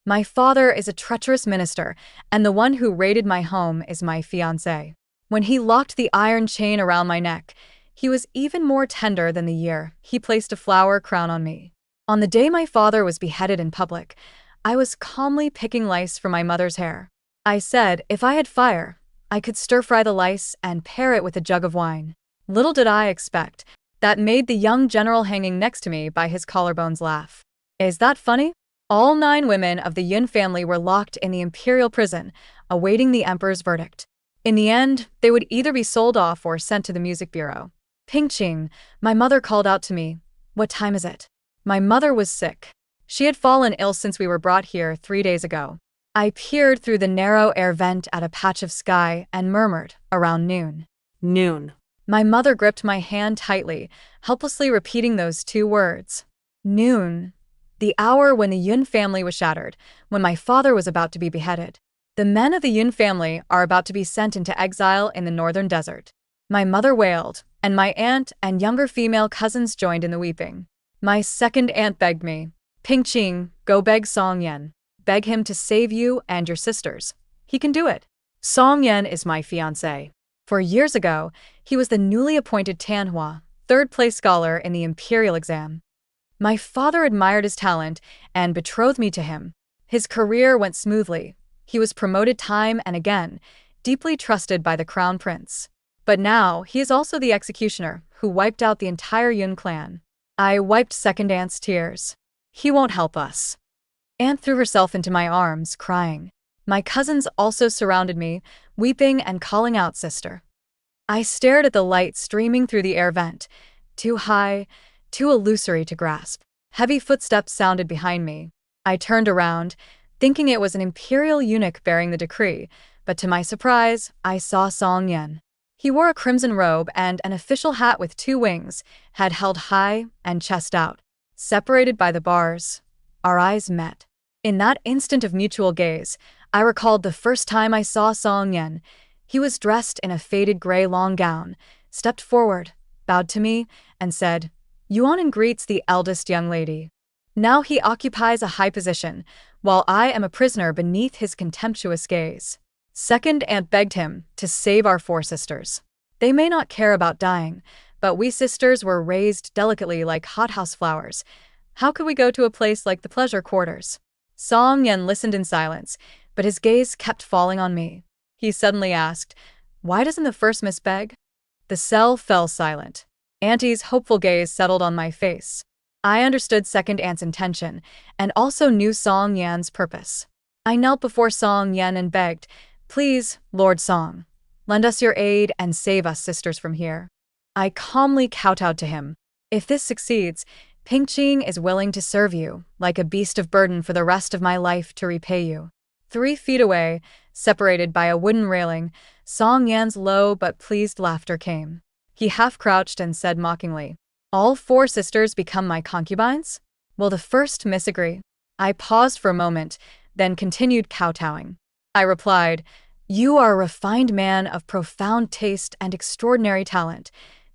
My father is a treacherous minister, and the one who raided my home is my fiancé. When he locked the iron chain around my neck, he was even more tender than the year he placed a flower crown on me. On the day my father was beheaded in public, I was calmly picking lice from my mother's hair. I said if I had fire, I could stir-fry the lice and pair it with a jug of wine. Little did I expect that made the young general hanging next to me by his collarbones laugh. Is that funny? All 9 women of the Yun family were locked in the imperial prison, awaiting the emperor's verdict. In the end, they would either be sold off or sent to the music bureau. Ping-ching, my mother called out to me. What time is it? My mother was sick. She had fallen ill since we were brought here 3 days ago. I peered through the narrow air vent at a patch of sky and murmured, around noon. Noon. My mother gripped my hand tightly, helplessly repeating those 2 words. Noon. The hour when the Yun family was shattered, when my father was about to be beheaded. The men of the Yun family are about to be sent into exile in the northern desert. My mother wailed, and my aunt and younger female cousins joined in the weeping. My second aunt begged me, Ping-ching, go beg Song Yen. Beg him to save you and your sisters. He can do it. Song Yen is my fiancé. 4 years ago, he was the newly appointed Tanhua, 3rd-place scholar in the imperial exam. My father admired his talent and betrothed me to him. His career went smoothly. He was promoted time and again, deeply trusted by the crown prince. But now, he is also the executioner who wiped out the entire Yun clan. I wiped second aunt's tears. He won't help us. Aunt threw herself into my arms, crying. My cousins also surrounded me, weeping and calling out sister. I stared at the light streaming through the air vent, too high, too illusory to grasp. Heavy footsteps sounded behind me. I turned around, thinking it was an imperial eunuch bearing the decree, but to my surprise, I saw Song Yen. He wore a crimson robe and an official hat with 2 wings, head held high and chest out. Separated by the bars, our eyes met. In that instant of mutual gaze, I recalled the first time I saw Song Yen. He was dressed in a faded gray long gown, stepped forward, bowed to me, and said, Yuan greets the eldest young lady. Now he occupies a high position, while I am a prisoner beneath his contemptuous gaze. Second aunt begged him to save our 4 sisters. They may not care about dying, but we sisters were raised delicately like hothouse flowers. How could we go to a place like the pleasure quarters? Song Yen listened in silence, but his gaze kept falling on me. He suddenly asked, Why doesn't the first miss beg? The cell fell silent. Auntie's hopeful gaze settled on my face. I understood second aunt's intention, and also knew Song Yan's purpose. I knelt before Song Yan and begged, Please, Lord Song, lend us your aid and save us sisters from here. I calmly kowtowed to him. If this succeeds, Ping-ching is willing to serve you, like a beast of burden for the rest of my life to repay you. 3 feet away, separated by a wooden railing, Song Yan's low but pleased laughter came. He half-crouched and said mockingly, All 4 sisters become my concubines? Will the first miss agree? I paused for a moment, then continued kowtowing. I replied, You are a refined man of profound taste and extraordinary talent.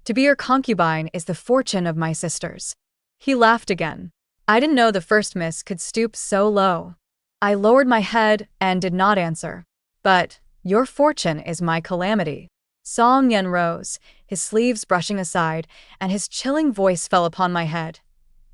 To be your concubine is the fortune of my sisters. He laughed again. I didn't know the first miss could stoop so low. I lowered my head and did not answer. But your fortune is my calamity. Song Yen rose, his sleeves brushing aside, and his chilling voice fell upon my head.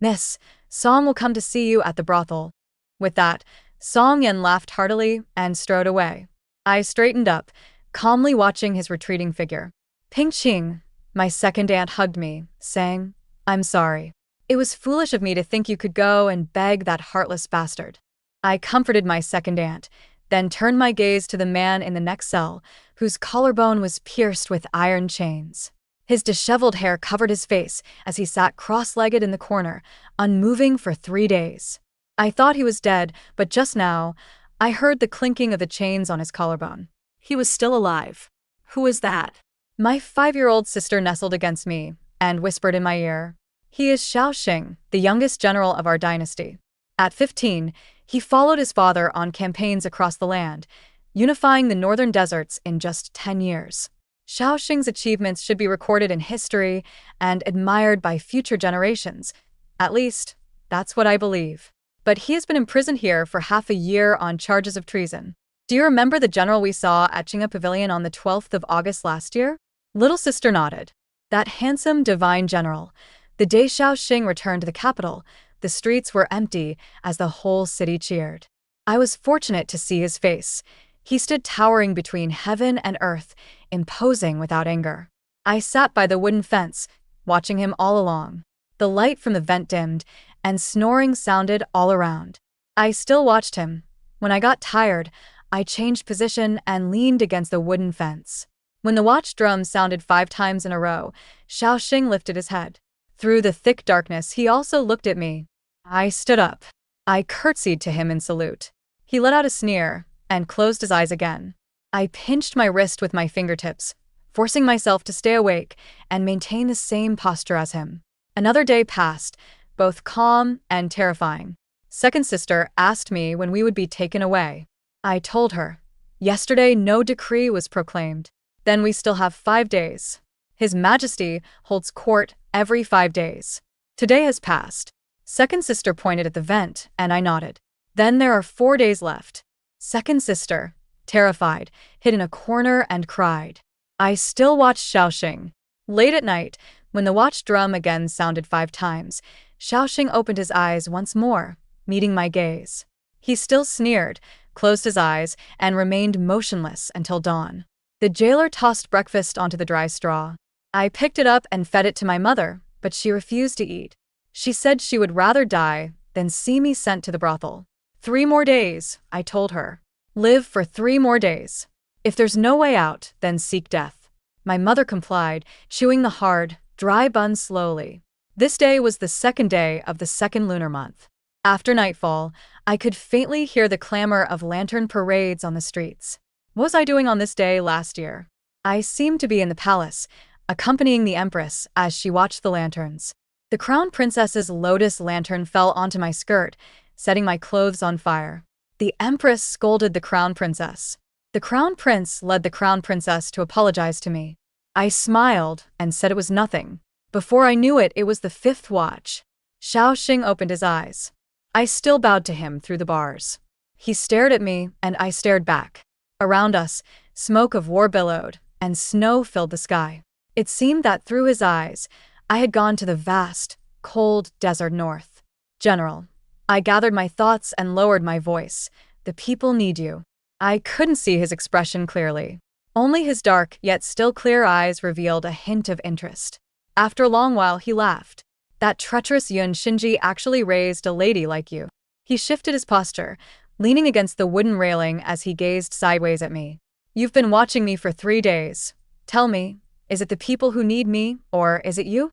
Miss, Song will come to see you at the brothel. With that, Song Yen laughed heartily and strode away. I straightened up, calmly watching his retreating figure. Ping-ching, my second aunt hugged me, saying, I'm sorry. It was foolish of me to think you could go and beg that heartless bastard. I comforted my second aunt, then turned my gaze to the man in the next cell, whose collarbone was pierced with iron chains. His disheveled hair covered his face as he sat cross-legged in the corner, unmoving for 3 days. I thought he was dead, but just now, I heard the clinking of the chains on his collarbone. He was still alive. Who was that? My 5-year-old sister nestled against me and whispered in my ear, He is Xiaoxing, the youngest general of our dynasty. At 15, he followed his father on campaigns across the land, unifying the northern deserts in just 10 years. Xiaoxing's achievements should be recorded in history and admired by future generations. At least, that's what I believe. but he has been imprisoned here for half a year on charges of treason. Do you remember the general we saw at Qinghe Pavilion on the 12th of August last year? Little sister nodded. That handsome, divine general. The day Xiaoxing returned to the capital, the streets were empty as the whole city cheered. I was fortunate to see his face. He stood towering between heaven and earth, imposing without anger. I sat by the wooden fence, watching him all along. The light from the vent dimmed, and snoring sounded all around. I still watched him. When I got tired, I changed position and leaned against the wooden fence. When the watch drum sounded 5 times in a row, Xiaoxing lifted his head. Through the thick darkness, he also looked at me. I stood up. I curtsied to him in salute. He let out a sneer and closed his eyes again. I pinched my wrist with my fingertips, forcing myself to stay awake and maintain the same posture as him. Another day passed, both calm and terrifying. Second sister asked me when we would be taken away. I told her. Yesterday, no decree was proclaimed. Then we still have 5 days. His Majesty holds court every 5 days. Today has passed. Second sister pointed at the vent, and I nodded. Then there are 4 days left. Second sister, terrified, hid in a corner and cried. I still watched Xiaoxing. Late at night, when the watch drum again sounded 5 times, Xiaoxing opened his eyes once more, meeting my gaze. He still sneered, closed his eyes, and remained motionless until dawn. The jailer tossed breakfast onto the dry straw. I picked it up and fed it to my mother, but she refused to eat. She said she would rather die than see me sent to the brothel. 3 more days, I told her. Live for 3 more days. If there's no way out, then seek death. My mother complied, chewing the hard, dry bun slowly. This day was the 2nd day of the 2nd lunar month. After nightfall, I could faintly hear the clamor of lantern parades on the streets. What was I doing on this day last year? I seemed to be in the palace, accompanying the Empress as she watched the lanterns. The Crown Princess's lotus lantern fell onto my skirt, setting my clothes on fire. The Empress scolded the Crown Princess. The Crown Prince led the Crown Princess to apologize to me. I smiled and said it was nothing. Before I knew it, it was the 5th watch. Xiaoxing opened his eyes. I still bowed to him through the bars. He stared at me, and I stared back. Around us, smoke of war billowed, and snow filled the sky. It seemed that through his eyes, I had gone to the vast, cold desert north. General, I gathered my thoughts and lowered my voice. The people need you. I couldn't see his expression clearly. Only his dark, yet still clear eyes revealed a hint of interest. After a long while, he laughed. That treacherous Yun Shinji actually raised a lady like you. He shifted his posture, leaning against the wooden railing as he gazed sideways at me. You've been watching me for 3 days. Tell me, is it the people who need me, or is it you?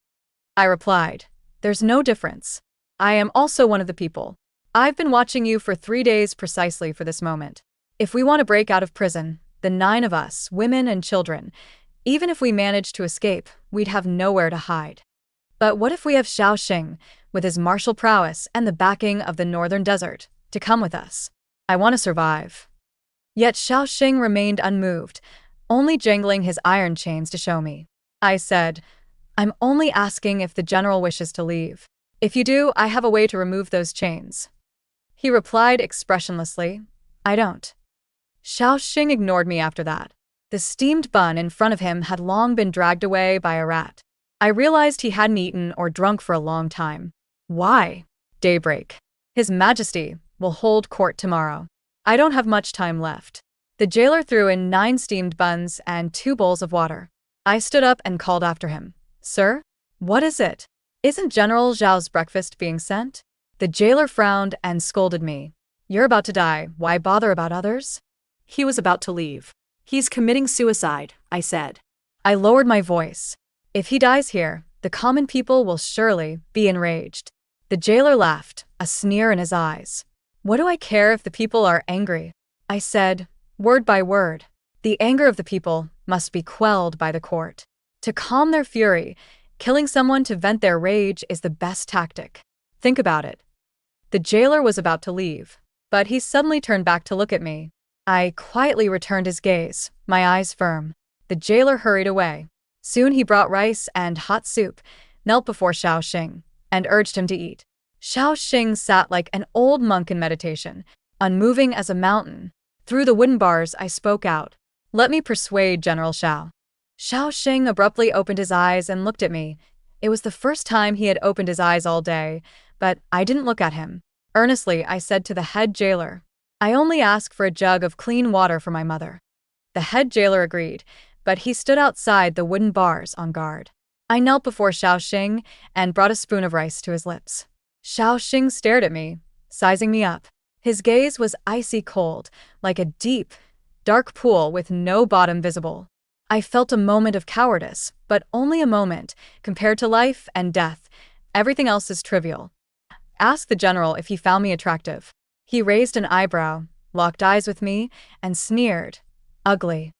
I replied, there's no difference. I am also one of the people. I've been watching you for 3 days precisely for this moment. If we want to break out of prison, the 9 of us, women and children, even if we manage to escape, we'd have nowhere to hide. But what if we have Xiaoxing, with his martial prowess and the backing of the northern desert, to come with us? I want to survive. Yet Xiaoxing remained unmoved, only jangling his iron chains to show me. I said, I'm only asking if the general wishes to leave. If you do, I have a way to remove those chains. He replied expressionlessly, I don't. Xiaoxing ignored me after that. The steamed bun in front of him had long been dragged away by a rat. I realized he hadn't eaten or drunk for a long time. Why? Daybreak. His Majesty will hold court tomorrow. I don't have much time left. The jailer threw in 9 steamed buns and 2 bowls of water. I stood up and called after him. Sir? What is it? Isn't General Zhao's breakfast being sent? The jailer frowned and scolded me. You're about to die. Why bother about others? He was about to leave. He's committing suicide, I said. I lowered my voice. If he dies here, the common people will surely be enraged. The jailer laughed, a sneer in his eyes. What do I care if the people are angry? I said, word by word. The anger of the people must be quelled by the court. To calm their fury, killing someone to vent their rage is the best tactic. Think about it. The jailer was about to leave, but he suddenly turned back to look at me. I quietly returned his gaze, my eyes firm. The jailer hurried away. Soon he brought rice and hot soup, knelt before Xiaoxing, and urged him to eat. Xiao Xing sat like an old monk in meditation, unmoving as a mountain. Through the wooden bars, I spoke out. "Let me persuade General Xiao." Xiao Xing abruptly opened his eyes and looked at me. It was the first time he had opened his eyes all day, but I didn't look at him. Earnestly, I said to the head jailer, "I only ask for a jug of clean water for my mother." The head jailer agreed, but he stood outside the wooden bars on guard. I knelt before Xiao Xing and brought a spoon of rice to his lips. Xiao Xing stared at me, sizing me up. His gaze was icy cold, like a deep, dark pool with no bottom visible. I felt a moment of cowardice, but only a moment. Compared to life and death, everything else is trivial. Ask the general if he found me attractive. He raised an eyebrow, locked eyes with me, and sneered. Ugly.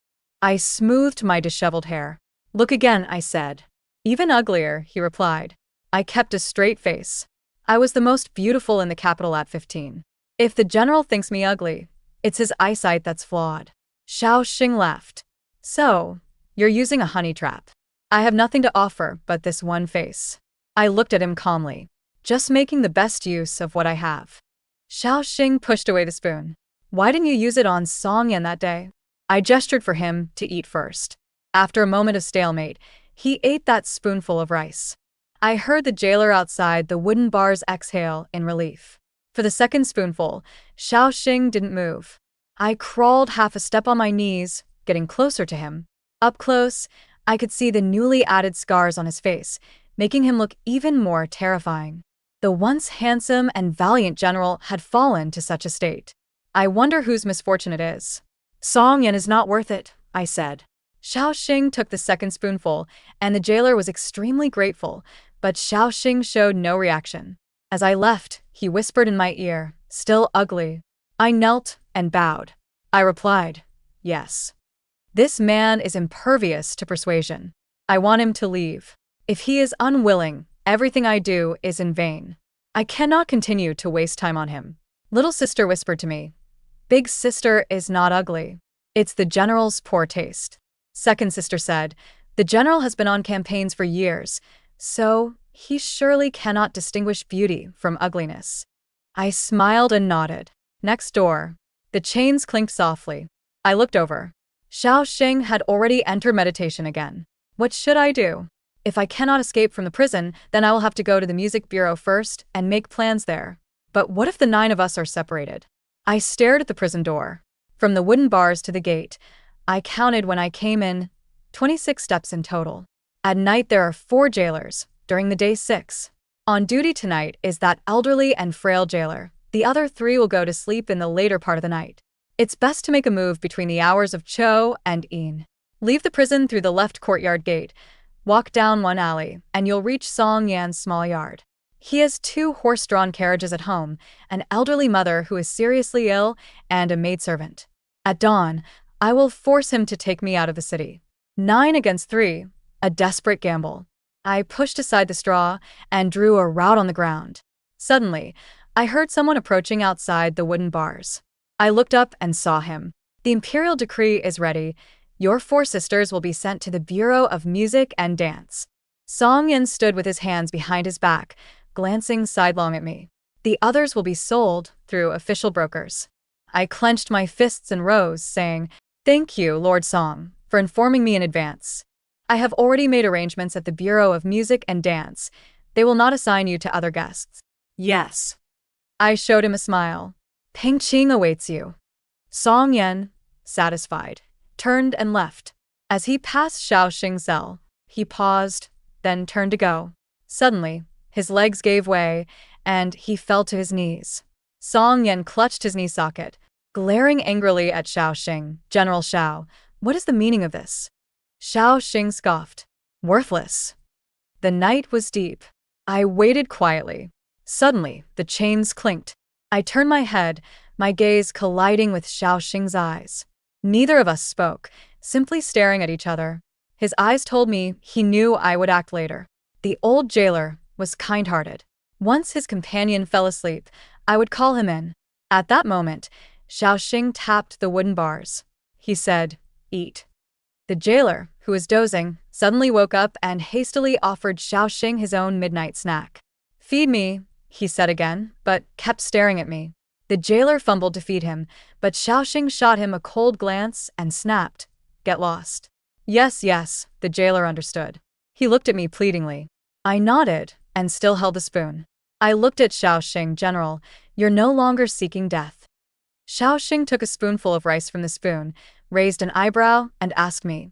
I smoothed my disheveled hair. "Look again," I said. "Even uglier," he replied. I kept a straight face. I was the most beautiful in the capital at 15. If the general thinks me ugly, it's his eyesight that's flawed. Xiao Xing laughed. "So, you're using a honey trap. I have nothing to offer but this one face." I looked at him calmly. "Just making the best use of what I have." Xiao Xing pushed away the spoon. "Why didn't you use it on Song Yan that day?" I gestured for him to eat first. After a moment of stalemate, he ate that spoonful of rice. I heard the jailer outside the wooden bars exhale in relief. For the second spoonful, Xiao Xing didn't move. I crawled half a step on my knees, getting closer to him. Up close, I could see the newly added scars on his face, making him look even more terrifying. The once handsome and valiant general had fallen to such a state. I wonder whose misfortune it is. "Song Yan is not worth it," I said. Xiao Xing took the second spoonful, and the jailer was extremely grateful, but Xiao Xing showed no reaction. As I left, he whispered in my ear, "Still ugly." I knelt and bowed. I replied, "Yes." This man is impervious to persuasion. I want him to leave. If he is unwilling, everything I do is in vain. I cannot continue to waste time on him. Little sister whispered to me, "Big sister is not ugly. It's the general's poor taste." Second sister said, "The general has been on campaigns for years, so he surely cannot distinguish beauty from ugliness." I smiled and nodded. Next door, the chains clinked softly. I looked over. Xiao Xing had already entered meditation again. What should I do? If I cannot escape from the prison, then I will have to go to the music bureau first and make plans there. But what if the 9 of us are separated? I stared at the prison door. From the wooden bars to the gate, I counted when I came in, 26 steps in total. At night there are 4 jailers, during the day 6. On duty tonight is that elderly and frail jailer. The other 3 will go to sleep in the later part of the night. It's best to make a move between the hours of Cho and In. Leave the prison through the left courtyard gate, walk down one alley, and you'll reach Song Yan's small yard. He has 2 horse-drawn carriages at home, an elderly mother who is seriously ill, and a maidservant. At dawn, I will force him to take me out of the city. 9 against 3, a desperate gamble. I pushed aside the straw and drew a route on the ground. Suddenly, I heard someone approaching outside the wooden bars. I looked up and saw him. "The imperial decree is ready. Your 4 sisters will be sent to the Bureau of Music and Dance." Song Yan stood with his hands behind his back, glancing sidelong at me. "The others will be sold through official brokers." I clenched my fists and rose, saying, "Thank you, Lord Song, for informing me in advance. I have already made arrangements at the Bureau of Music and Dance. They will not assign you to other guests." Yes. I showed him a smile. "Peng Qing awaits you." Song Yan, satisfied, turned and left. As he passed Xiao Xing's cell, he paused, then turned to go. Suddenly, his legs gave way, and he fell to his knees. Song Yan clutched his knee socket, glaring angrily at Xiao Xing. "General Xiao, what is the meaning of this?" Xiao Xing scoffed. "Worthless." The night was deep. I waited quietly. Suddenly, the chains clinked. I turned my head, my gaze colliding with Xiao Xing's eyes. Neither of us spoke, simply staring at each other. His eyes told me he knew I would act later. The old jailer was kind-hearted. Once his companion fell asleep, I would call him in. At that moment, Xiao Xing tapped the wooden bars. He said, "Eat." The jailer, who was dozing, suddenly woke up and hastily offered Xiao Xing his own midnight snack. "Feed me," he said again, but kept staring at me. The jailer fumbled to feed him, but Xiaoxing shot him a cold glance and snapped, "Get lost." Yes, yes, the jailer understood. He looked at me pleadingly. I nodded and still held the spoon. I looked at Xiaoxing. "General, you're no longer seeking death." Xiaoxing took a spoonful of rice from the spoon, raised an eyebrow, and asked me,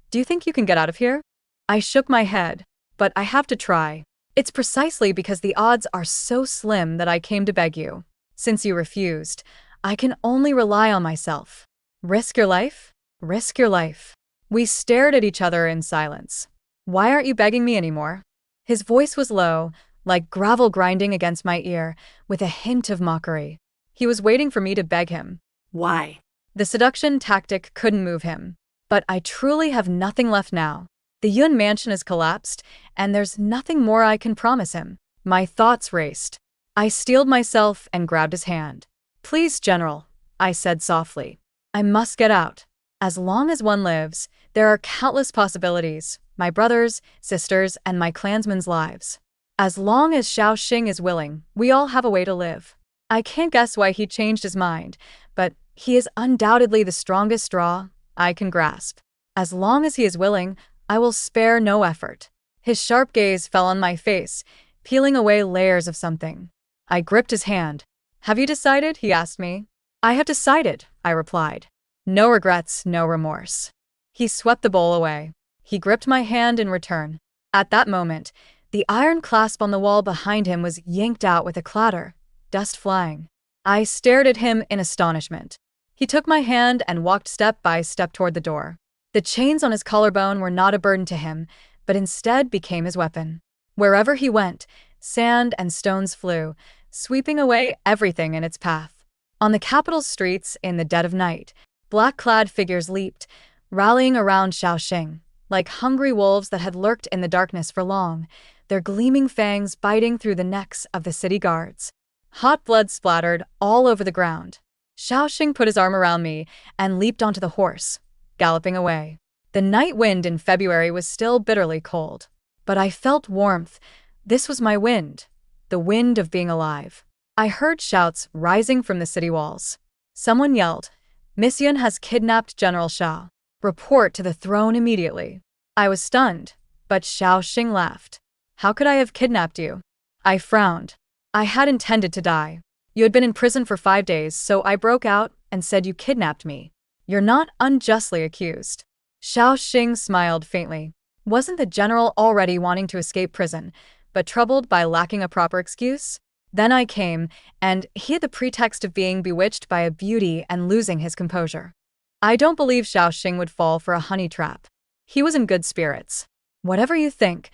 "Do you think you can get out of here?" I shook my head, "But I have to try. It's precisely because the odds are so slim that I came to beg you. Since you refused, I can only rely on myself." "Risk your life? Risk your life." We stared at each other in silence. "Why aren't you begging me anymore?" His voice was low, like gravel grinding against my ear, with a hint of mockery. He was waiting for me to beg him. Why? The seduction tactic couldn't move him. But I truly have nothing left now. The Yun mansion has collapsed, and there's nothing more I can promise him. My thoughts raced. I steeled myself and grabbed his hand. "Please, General," I said softly. "I must get out. As long as one lives, there are countless possibilities, my brothers, sisters, and my clansmen's lives. As long as Xiaoxing is willing, we all have a way to live." I can't guess why he changed his mind, but he is undoubtedly the strongest straw I can grasp. As long as he is willing, I will spare no effort. His sharp gaze fell on my face, peeling away layers of something. I gripped his hand. "Have you decided?" he asked me. "I have decided," I replied. "No regrets, no remorse." He swept the bowl away. He gripped my hand in return. At that moment, the iron clasp on the wall behind him was yanked out with a clatter, dust flying. I stared at him in astonishment. He took my hand and walked step by step toward the door. The chains on his collarbone were not a burden to him, but instead became his weapon. Wherever he went, sand and stones flew, sweeping away everything in its path. On the capital's streets in the dead of night, black-clad figures leaped, rallying around Xiaoxing, like hungry wolves that had lurked in the darkness for long, their gleaming fangs biting through the necks of the city guards. Hot blood splattered all over the ground. Xiaoxing put his arm around me and leaped onto the horse, galloping away. The night wind in February was still bitterly cold. But I felt warmth. This was my wind, the wind of being alive. I heard shouts rising from the city walls. Someone yelled, "Miss Yun has kidnapped General Xiao. Report to the throne immediately." I was stunned, but Xiaoxing laughed. "How could I have kidnapped you?" I frowned. "I had intended to die. You had been in prison for 5 days, so I broke out and said you kidnapped me. You're not unjustly accused." Xiaoxing smiled faintly. Wasn't the general already wanting to escape prison, but troubled by lacking a proper excuse? Then I came, and he had the pretext of being bewitched by a beauty and losing his composure. I don't believe Xiaoxing would fall for a honey trap. He was in good spirits. "Whatever you think,"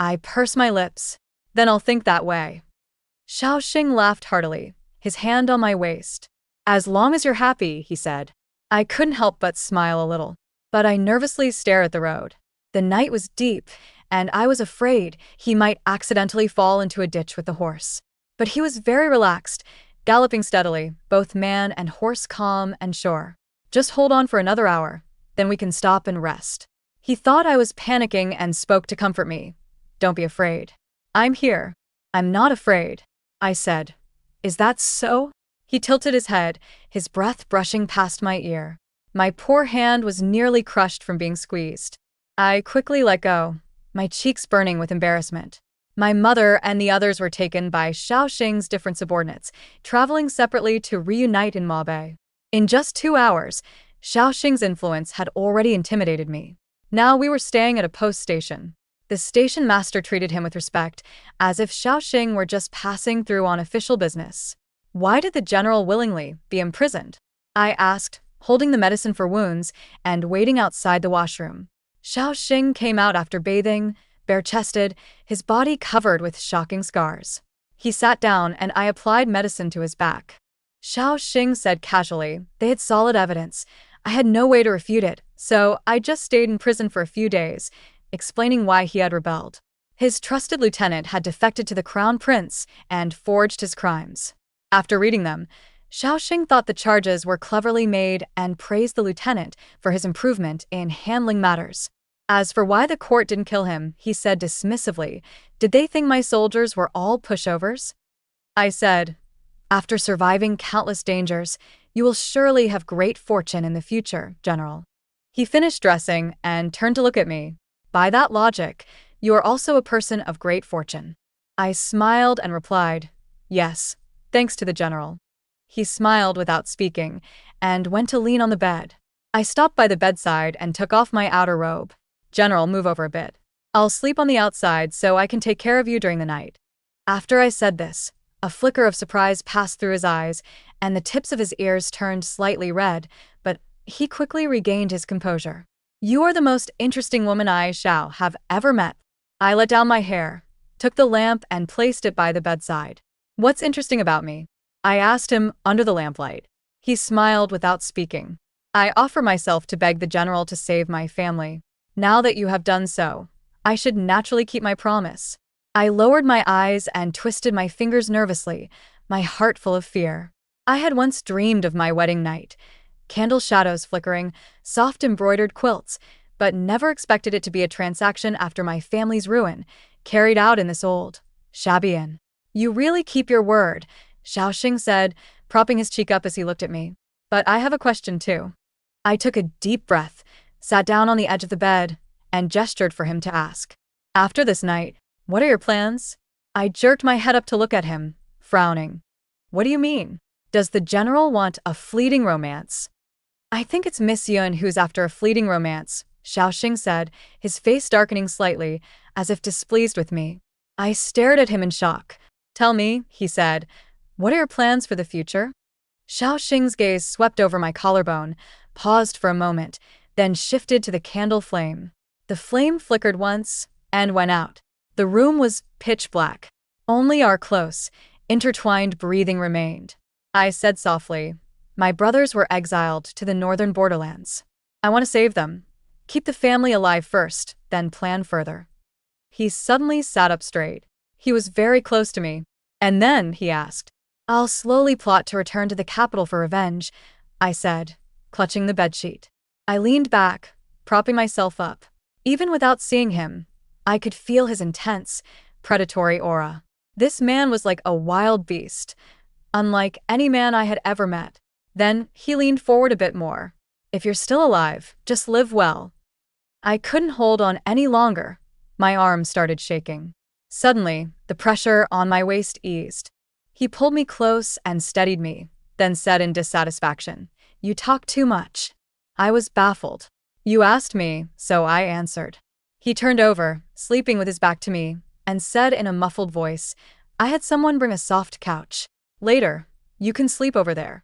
I pursed my lips. "Then I'll think that way." Xiaoxing laughed heartily, his hand on my waist. "As long as you're happy," he said. I couldn't help but smile a little, but I nervously stared at the road. The night was deep, and I was afraid he might accidentally fall into a ditch with the horse. But he was very relaxed, galloping steadily, both man and horse calm and sure. "Just hold on for another hour, then we can stop and rest." He thought I was panicking and spoke to comfort me. "Don't be afraid. I'm here." "I'm not afraid," I said. "Is that so?" He tilted his head, his breath brushing past my ear. My poor hand was nearly crushed from being squeezed. I quickly let go, my cheeks burning with embarrassment. My mother and the others were taken by Xiaoxing's different subordinates, traveling separately to reunite in Maobei. In just 2 hours, Xiaoxing's influence had already intimidated me. Now we were staying at a post station. The station master treated him with respect, as if Xiaoxing were just passing through on official business. "Why did the general willingly be imprisoned?" I asked, holding the medicine for wounds and waiting outside the washroom. Xiaoxing came out after bathing, bare-chested, his body covered with shocking scars. He sat down and I applied medicine to his back. Xiaoxing said casually, "They had solid evidence. I had no way to refute it, so I just stayed in prison for a few days," explaining why he had rebelled. His trusted lieutenant had defected to the crown prince and forged his crimes. After reading them, Xiaoxing thought the charges were cleverly made and praised the lieutenant for his improvement in handling matters. As for why the court didn't kill him, he said dismissively, "Did they think my soldiers were all pushovers?" I said. After surviving countless dangers, you will surely have great fortune in the future, General. He finished dressing and turned to look at me. By that logic, you are also a person of great fortune. I smiled and replied, yes, thanks to the General. He smiled without speaking and went to lean on the bed. I stopped by the bedside and took off my outer robe. General, move over a bit. I'll sleep on the outside so I can take care of you during the night. After I said this, a flicker of surprise passed through his eyes, and the tips of his ears turned slightly red, but he quickly regained his composure. You are the most interesting woman I shall have ever met. I let down my hair, took the lamp and placed it by the bedside. What's interesting about me? I asked him under the lamplight. He smiled without speaking. I offer myself to beg the General to save my family. Now that you have done so, I should naturally keep my promise. I lowered my eyes and twisted my fingers nervously, my heart full of fear. I had once dreamed of my wedding night, candle shadows flickering, soft embroidered quilts, but never expected it to be a transaction after my family's ruin, carried out in this old, shabby inn. You really keep your word, Xiaoxing said, propping his cheek up as he looked at me. But I have a question too. I took a deep breath, sat down on the edge of the bed, and gestured for him to ask. After this night, what are your plans? I jerked my head up to look at him, frowning. What do you mean? Does the General want a fleeting romance? I think it's Miss Yun who's after a fleeting romance, Xiaoxing said, his face darkening slightly, as if displeased with me. I stared at him in shock. Tell me, he said, what are your plans for the future? Xiaoxing's gaze swept over my collarbone, paused for a moment, then shifted to the candle flame. The flame flickered once, and went out. The room was pitch black. Only our close, intertwined breathing remained. I said softly, my brothers were exiled to the northern borderlands. I want to save them. Keep the family alive first, then plan further. He suddenly sat up straight. He was very close to me. And then, he asked, I'll slowly plot to return to the capital for revenge, I said, clutching the bedsheet. I leaned back, propping myself up. Even without seeing him, I could feel his intense, predatory aura. This man was like a wild beast, unlike any man I had ever met. Then he leaned forward a bit more. If you're still alive, just live well. I couldn't hold on any longer. My arms started shaking. Suddenly, the pressure on my waist eased. He pulled me close and steadied me, then said in dissatisfaction, You talk too much. I was baffled. You asked me, so I answered. He turned over, sleeping with his back to me, and said in a muffled voice, I had someone bring a soft couch. Later, you can sleep over there.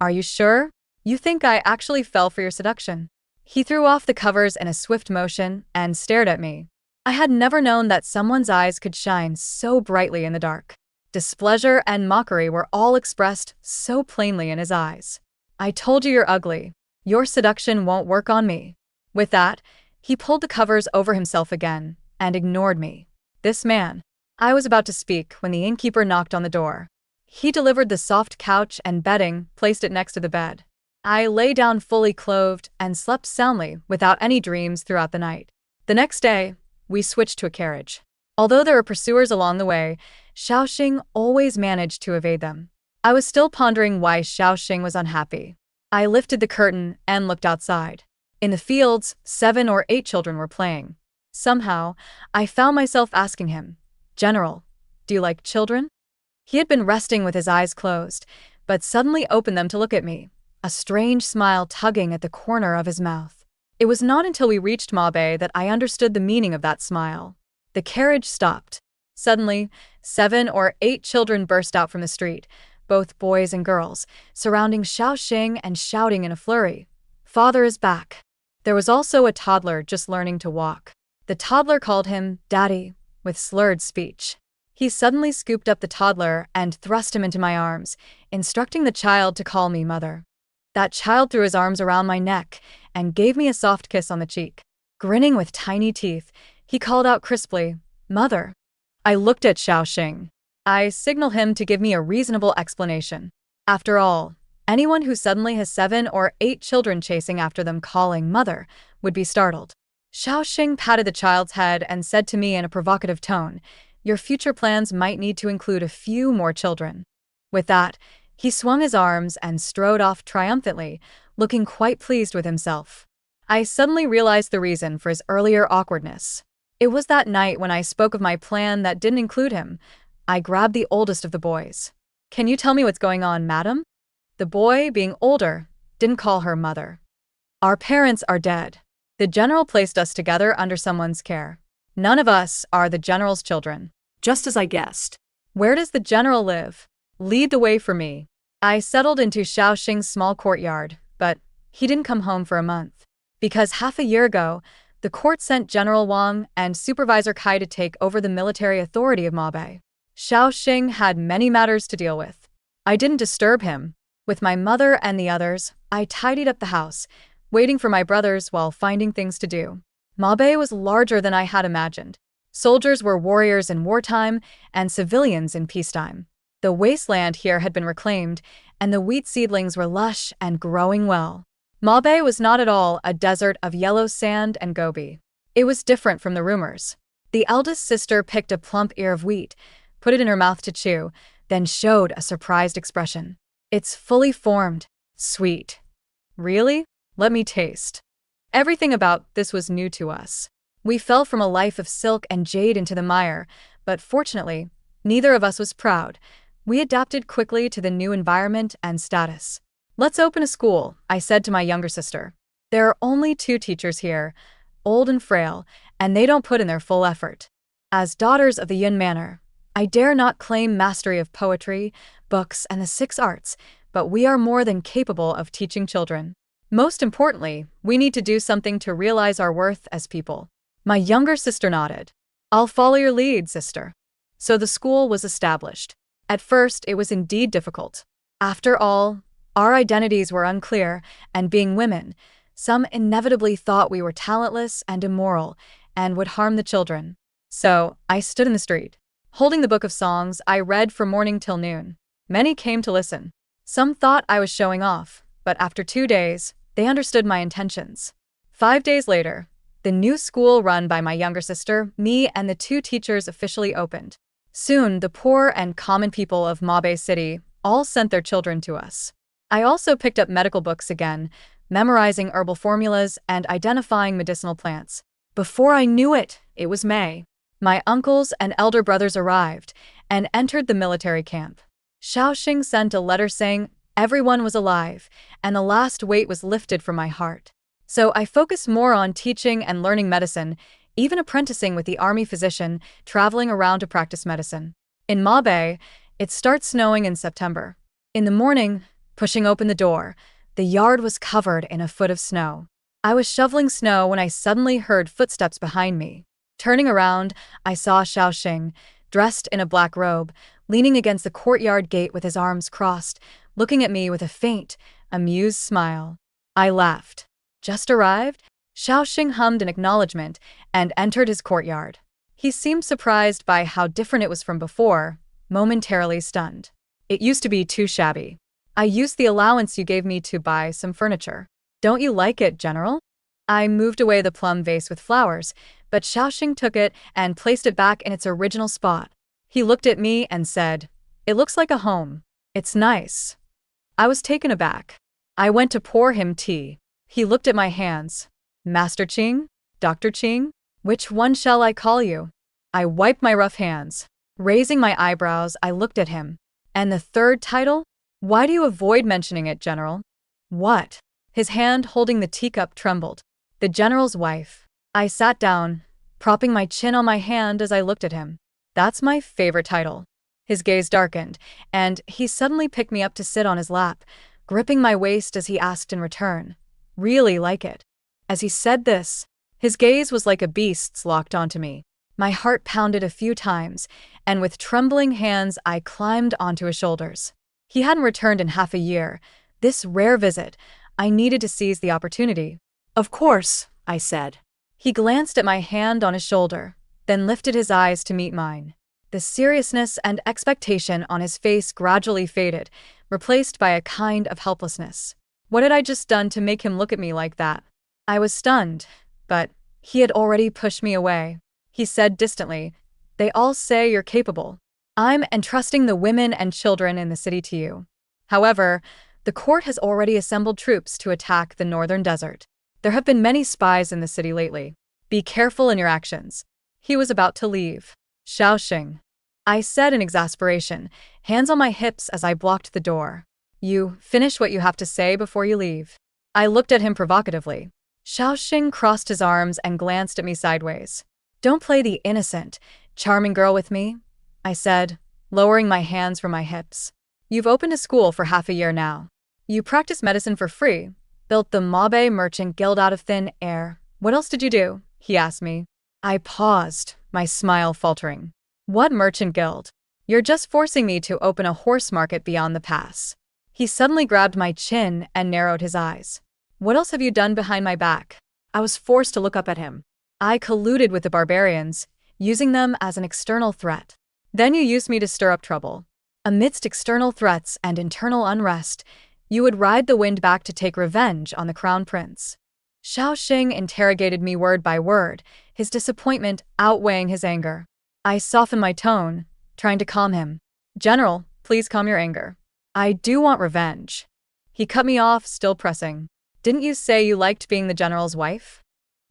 Are you sure? You think I actually fell for your seduction? He threw off the covers in a swift motion and stared at me. I had never known that someone's eyes could shine so brightly in the dark. Displeasure and mockery were all expressed so plainly in his eyes. I told you you're ugly. Your seduction won't work on me. With that, he pulled the covers over himself again and ignored me. This man. I was about to speak when the innkeeper knocked on the door. He delivered the soft couch and bedding, placed it next to the bed. I lay down fully clothed and slept soundly without any dreams throughout the night. The next day, we switched to a carriage. Although there were pursuers along the way, Xiaoxing always managed to evade them. I was still pondering why Xiaoxing was unhappy. I lifted the curtain and looked outside. In the fields, 7 or 8 children were playing. Somehow, I found myself asking him, General, do you like children? He had been resting with his eyes closed, but suddenly opened them to look at me, a strange smile tugging at the corner of his mouth. It was not until we reached Mabe that I understood the meaning of that smile. The carriage stopped. Suddenly, 7 or 8 children burst out from the street, both boys and girls, surrounding Xiaoxing and shouting in a flurry, Father is back. There was also a toddler just learning to walk. The toddler called him Daddy, with slurred speech. He suddenly scooped up the toddler and thrust him into my arms, instructing the child to call me Mother. That child threw his arms around my neck and gave me a soft kiss on the cheek. Grinning with tiny teeth, he called out crisply, Mother. I looked at Xiaoxing. I signaled him to give me a reasonable explanation. After all, anyone who suddenly has 7 or 8 children chasing after them calling Mother would be startled. Xiaoxing patted the child's head and said to me in a provocative tone, Your future plans might need to include a few more children." With that, he swung his arms and strode off triumphantly, looking quite pleased with himself. I suddenly realized the reason for his earlier awkwardness. It was that night when I spoke of my plan that didn't include him. I grabbed the oldest of the boys. "Can you tell me what's going on, madam?" The boy, being older, didn't call her mother. "Our parents are dead. The general placed us together under someone's care. None of us are the general's children." Just as I guessed. "Where does the general live? Lead the way for me." I settled into Xiaoxing's small courtyard, but he didn't come home for a month. Because half a year ago, the court sent General Wang and Supervisor Kai to take over the military authority of Mabe. Xiaoxing had many matters to deal with. I didn't disturb him. With my mother and the others, I tidied up the house, waiting for my brothers while finding things to do. Mabe was larger than I had imagined. Soldiers were warriors in wartime and civilians in peacetime. The wasteland here had been reclaimed, and the wheat seedlings were lush and growing well. Mabe was not at all a desert of yellow sand and gobi. It was different from the rumors. The eldest sister picked a plump ear of wheat, put it in her mouth to chew, then showed a surprised expression. "It's fully formed. Sweet." "Really? Let me taste." Everything about this was new to us. We fell from a life of silk and jade into the mire, but fortunately, neither of us was proud. We adapted quickly to the new environment and status. "Let's open a school," I said to my younger sister. "There are only 2 teachers here, old and frail, and they don't put in their full effort." As daughters of the Yun Manor, I dare not claim mastery of poetry, books, and the 6 arts, but we are more than capable of teaching children. Most importantly, we need to do something to realize our worth as people. My younger sister nodded. "I'll follow your lead, sister." So the school was established. At first, it was indeed difficult. After all, our identities were unclear, and being women, some inevitably thought we were talentless and immoral, and would harm the children. So, I stood in the street. Holding the book of songs, I read from morning till noon. Many came to listen. Some thought I was showing off, but after 2 days, they understood my intentions. 5 days later, the new school run by my younger sister, me, and the 2 teachers officially opened. Soon, the poor and common people of Mabe City all sent their children to us. I also picked up medical books again, memorizing herbal formulas and identifying medicinal plants. Before I knew it, it was May. My uncles and elder brothers arrived and entered the military camp. Xiaoxing sent a letter saying everyone was alive, and the last weight was lifted from my heart. So I focused more on teaching and learning medicine, even apprenticing with the army physician, traveling around to practice medicine. In Mabe, it starts snowing in September. In the morning, pushing open the door, the yard was covered in a foot of snow. I was shoveling snow when I suddenly heard footsteps behind me. Turning around, I saw Xiaoxing, dressed in a black robe, leaning against the courtyard gate with his arms crossed, looking at me with a faint, amused smile. I laughed. "Just arrived?" Xiaoxing hummed an acknowledgement and entered his courtyard. He seemed surprised by how different it was from before, momentarily stunned. "It used to be too shabby. I used the allowance you gave me to buy some furniture. Don't you like it, General?" I moved away the plum vase with flowers, but Xiaoxing took it and placed it back in its original spot. He looked at me and said, "It looks like a home. It's nice." I was taken aback. I went to pour him tea. He looked at my hands. "Master Qing? Dr. Qing? Which one shall I call you?" I wiped my rough hands. Raising my eyebrows, I looked at him. "And the third title? Why do you avoid mentioning it, General?" "What?" His hand holding the teacup trembled. "The General's wife." I sat down, propping my chin on my hand as I looked at him. "That's my favorite title." His gaze darkened, and he suddenly picked me up to sit on his lap, gripping my waist as he asked in return, "Really like it?" As he said this, his gaze was like a beast's locked onto me. My heart pounded a few times, and with trembling hands I climbed onto his shoulders. He hadn't returned in half a year. This rare visit, I needed to seize the opportunity. "Of course," I said. He glanced at my hand on his shoulder, then lifted his eyes to meet mine. The seriousness and expectation on his face gradually faded, replaced by a kind of helplessness. What had I just done to make him look at me like that? I was stunned, but he had already pushed me away. He said distantly, They all say you're capable. I'm entrusting the women and children in the city to you. However, the court has already assembled troops to attack the northern desert. There have been many spies in the city lately. Be careful in your actions." He was about to leave. "Xiaoxing," I said in exasperation, hands on my hips as I blocked the door. "You finish what you have to say before you leave." I looked at him provocatively. Xiaoxing crossed his arms and glanced at me sideways. "Don't play the innocent, charming girl with me," I said, lowering my hands from my hips. "You've opened a school for half a year now. You practice medicine for free, built the Mabe Merchant Guild out of thin air. What else did you do?" he asked me. I paused, my smile faltering. "What merchant guild? You're just forcing me to open a horse market beyond the pass." He suddenly grabbed my chin and narrowed his eyes. "What else have you done behind my back?" I was forced to look up at him. "I colluded with the barbarians, using them as an external threat. Then you used me to stir up trouble. Amidst external threats and internal unrest, you would ride the wind back to take revenge on the crown prince." Xiaoxing interrogated me word by word, his disappointment outweighing his anger. I softened my tone, trying to calm him. "General, please calm your anger. I do want revenge." He cut me off, still pressing. "Didn't you say you liked being the general's wife?"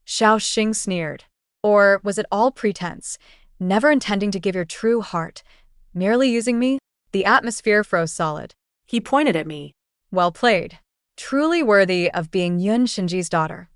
Xiaoxing sneered. "Or was it all pretense, never intending to give your true heart, merely using me?" The atmosphere froze solid. He pointed at me. "Well played. Truly worthy of being Yun Shinji's daughter."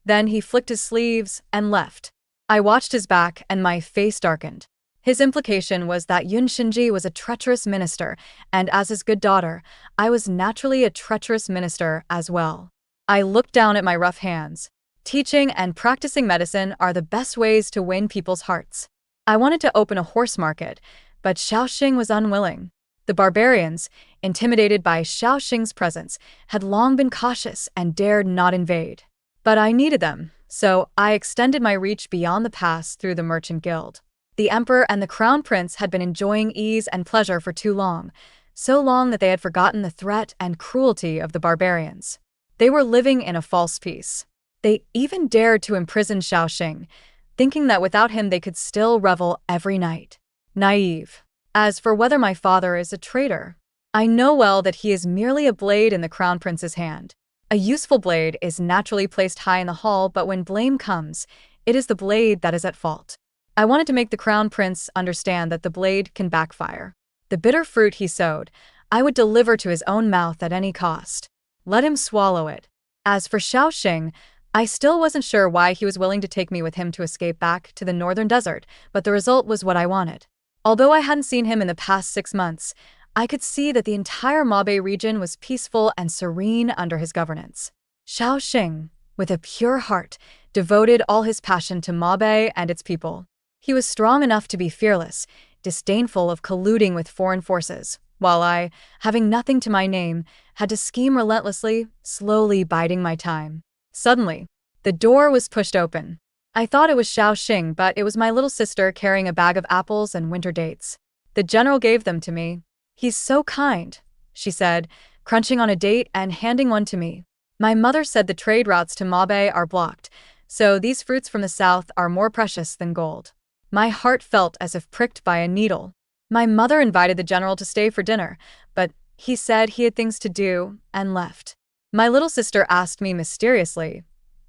Then he flicked his sleeves and left. I watched his back and my face darkened. His implication was that Yun Shinji was a treacherous minister, and as his good daughter, I was naturally a treacherous minister as well. I looked down at my rough hands. Teaching and practicing medicine are the best ways to win people's hearts. I wanted to open a horse market, but Xiaoxing was unwilling. The barbarians, intimidated by Xiaoxing's presence, had long been cautious and dared not invade. But I needed them, so I extended my reach beyond the pass through the Merchant Guild. The emperor and the crown prince had been enjoying ease and pleasure for too long, so long that they had forgotten the threat and cruelty of the barbarians. They were living in a false peace. They even dared to imprison Xiaoxing, thinking that without him they could still revel every night. Naive. As for whether my father is a traitor, I know well that he is merely a blade in the crown prince's hand. A useful blade is naturally placed high in the hall, but when blame comes, it is the blade that is at fault. I wanted to make the crown prince understand that the blade can backfire. The bitter fruit he sowed, I would deliver to his own mouth at any cost. Let him swallow it. As for Xiaoxing, I still wasn't sure why he was willing to take me with him to escape back to the northern desert, but the result was what I wanted. Although I hadn't seen him in the past 6 months, I could see that the entire Mabe region was peaceful and serene under his governance. Xiaoxing, with a pure heart, devoted all his passion to Mabe and its people. He was strong enough to be fearless, disdainful of colluding with foreign forces, while I, having nothing to my name, had to scheme relentlessly, slowly biding my time. Suddenly, the door was pushed open. I thought it was Xiaoxing, but it was my little sister carrying a bag of apples and winter dates. "The general gave them to me. He's so kind," she said, crunching on a date and handing one to me. "My mother said the trade routes to Mabe are blocked, so these fruits from the south are more precious than gold." My heart felt as if pricked by a needle. My mother invited the general to stay for dinner, but he said he had things to do and left. My little sister asked me mysteriously,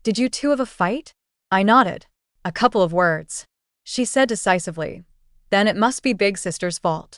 "Did you two have a fight?" I nodded. "A couple of words," she said decisively. "Then it must be big sister's fault."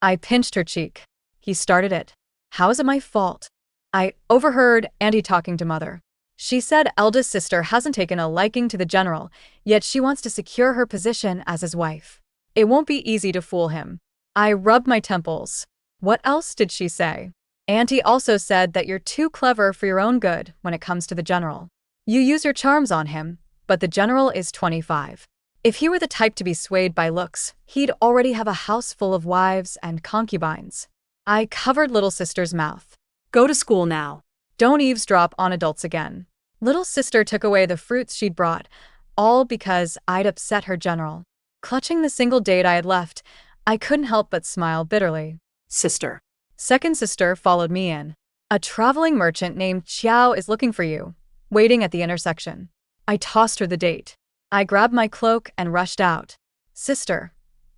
I pinched her cheek. "He started it." "How is it my fault?" "I overheard Auntie talking to Mother. She said eldest sister hasn't taken a liking to the general, yet she wants to secure her position as his wife. It won't be easy to fool him." I rubbed my temples. "What else did she say?" "Auntie also said that you're too clever for your own good when it comes to the general. You use your charms on him, but the general is 25. If he were the type to be swayed by looks, he'd already have a house full of wives and concubines." I covered little sister's mouth. "Go to school now. Don't eavesdrop on adults again." Little sister took away the fruits she'd brought, all because I'd upset her general. Clutching the single date I had left, I couldn't help but smile bitterly. Sister." Second sister followed me in. "A traveling merchant named Qiao is looking for you, waiting at the intersection." I tossed her the date. I grabbed my cloak and rushed out. "Sister,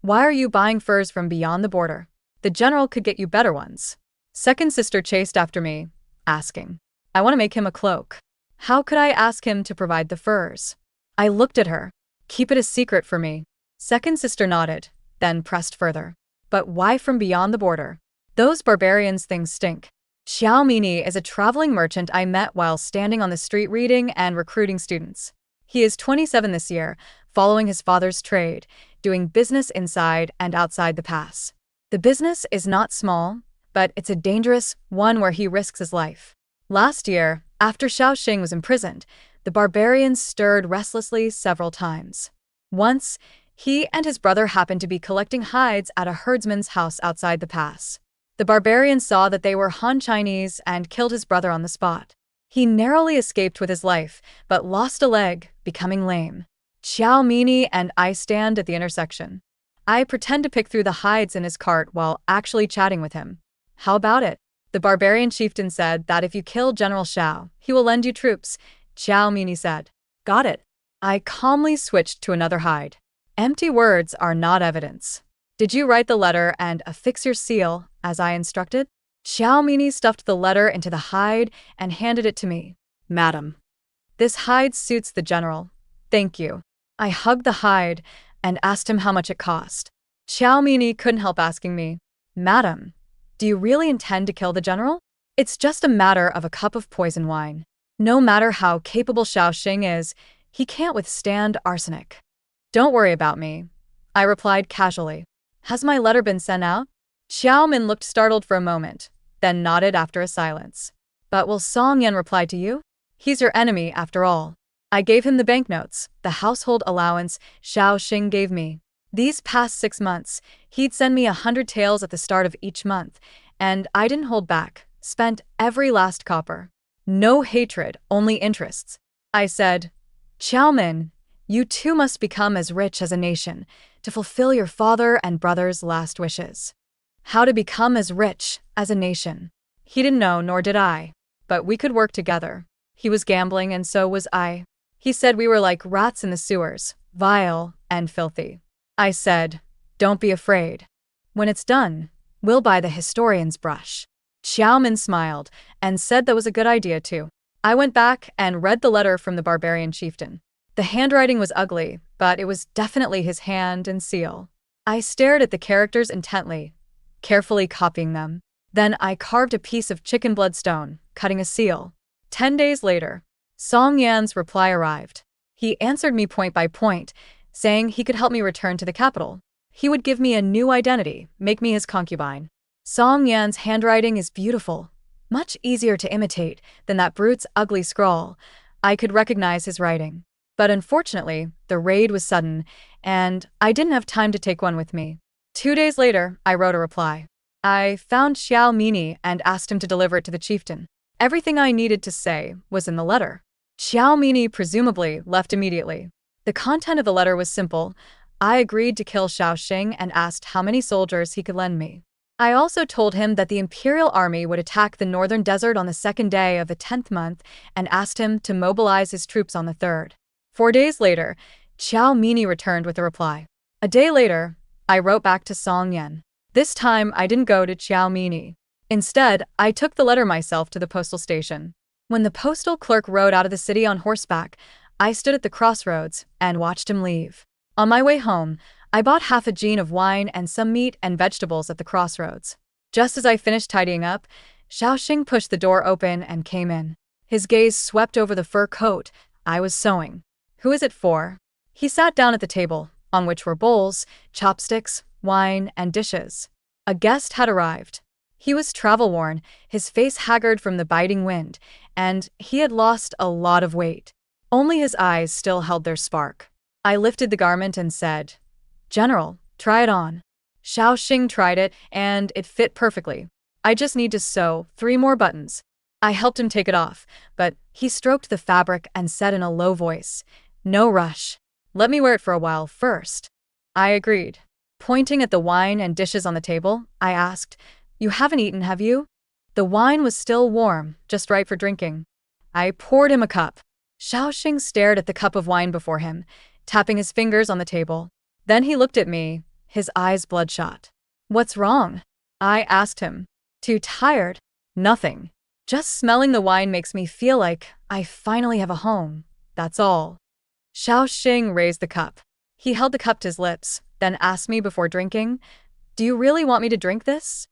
Why are you buying furs from beyond the border? The general could get you better ones. Second sister chased after me, asking. I want to make him a cloak. How could I ask him to provide the furs? I looked at her. Keep it a secret for me. Second sister nodded, then pressed further. But why from beyond the border? Those barbarians things stink. Xiao Mini is a traveling merchant I met while standing on the street reading and recruiting students. He is 27 this year, following his father's trade, doing business inside and outside the pass. The business is not small, but it's a dangerous one where he risks his life. Last year, after Xiaoxing was imprisoned, the barbarians stirred restlessly several times. Once, he and his brother happened to be collecting hides at a herdsman's house outside the pass. The barbarians saw that they were Han Chinese and killed his brother on the spot. He narrowly escaped with his life, but lost a leg, becoming lame. Xiao Mini and I stand at the intersection. I pretend to pick through the hides in his cart while actually chatting with him. How about it? The barbarian chieftain said that if you kill General Xiao, he will lend you troops. Xiao Mini said. Got it. I calmly switched to another hide. Empty words are not evidence. Did you write the letter and affix your seal, as I instructed? Xiao Mini stuffed the letter into the hide and handed it to me. Madam. This hide suits the general. Thank you. I hugged the hide and asked him how much it cost. Xiao Mini couldn't help asking me, Madam, do you really intend to kill the general? It's just a matter of a cup of poison wine. No matter how capable Xiaoxing is, he can't withstand arsenic. Don't worry about me, I replied casually. Has my letter been sent out? Xiao Min looked startled for a moment, then nodded after a silence. But will Song Yan reply to you? He's your enemy after all. I gave him the banknotes, the household allowance Xiaoxing gave me. These past 6 months, he'd send me 100 taels at the start of each month, and I didn't hold back, spent every last copper. No hatred, only interests. I said, Xiao Min, you too must become as rich as a nation to fulfill your father and brother's last wishes. How to become as rich as a nation? He didn't know, nor did I, but we could work together. He was gambling and so was I. He said we were like rats in the sewers, vile and filthy. I said, don't be afraid. When it's done, we'll buy the historian's brush. Xiao Min smiled and said that was a good idea too. I went back and read the letter from the barbarian chieftain. The handwriting was ugly, but it was definitely his hand and seal. I stared at the characters intently, carefully copying them. Then I carved a piece of chicken bloodstone, cutting a seal. 10 days later, Song Yan's reply arrived. He answered me point by point, saying he could help me return to the capital. He would give me a new identity, make me his concubine. Song Yan's handwriting is beautiful, much easier to imitate than that brute's ugly scrawl. I could recognize his writing. But unfortunately, the raid was sudden, and I didn't have time to take one with me. 2 days later, I wrote a reply. I found Xiao Mini and asked him to deliver it to the chieftain. Everything I needed to say was in the letter. Xiao Mini presumably left immediately. The content of the letter was simple. I agreed to kill Xiaoxing and asked how many soldiers he could lend me. I also told him that the Imperial Army would attack the northern desert on the 2nd day of the 10th month and asked him to mobilize his troops on the 3rd. 4 days later, Xiao Mini returned with a reply. A day later, I wrote back to Song Yan. This time, I didn't go to Xiao Mini. Instead, I took the letter myself to the postal station. When the postal clerk rode out of the city on horseback, I stood at the crossroads and watched him leave. On my way home, I bought half a jean of wine and some meat and vegetables at the crossroads. Just as I finished tidying up, Xiaoxing pushed the door open and came in. His gaze swept over the fur coat I was sewing. Who is it for? He sat down at the table, on which were bowls, chopsticks, wine, and dishes. A guest had arrived. He was travel-worn, his face haggard from the biting wind, and he had lost a lot of weight. Only his eyes still held their spark. I lifted the garment and said, General, try it on. Xiaoxing tried it, and it fit perfectly. I just need to sew 3 more buttons. I helped him take it off, but he stroked the fabric and said in a low voice, No rush. Let me wear it for a while first. I agreed. Pointing at the wine and dishes on the table, I asked, You haven't eaten, have you? The wine was still warm, just right for drinking. I poured him a cup. Xiaoxing stared at the cup of wine before him, tapping his fingers on the table. Then he looked at me, his eyes bloodshot. "What's wrong?" I asked him. "Too tired?" "Nothing. Just smelling the wine makes me feel like I finally have a home. That's all." Xiaoxing raised the cup. He held the cup to his lips, then asked me before drinking, "Do you really want me to drink this?"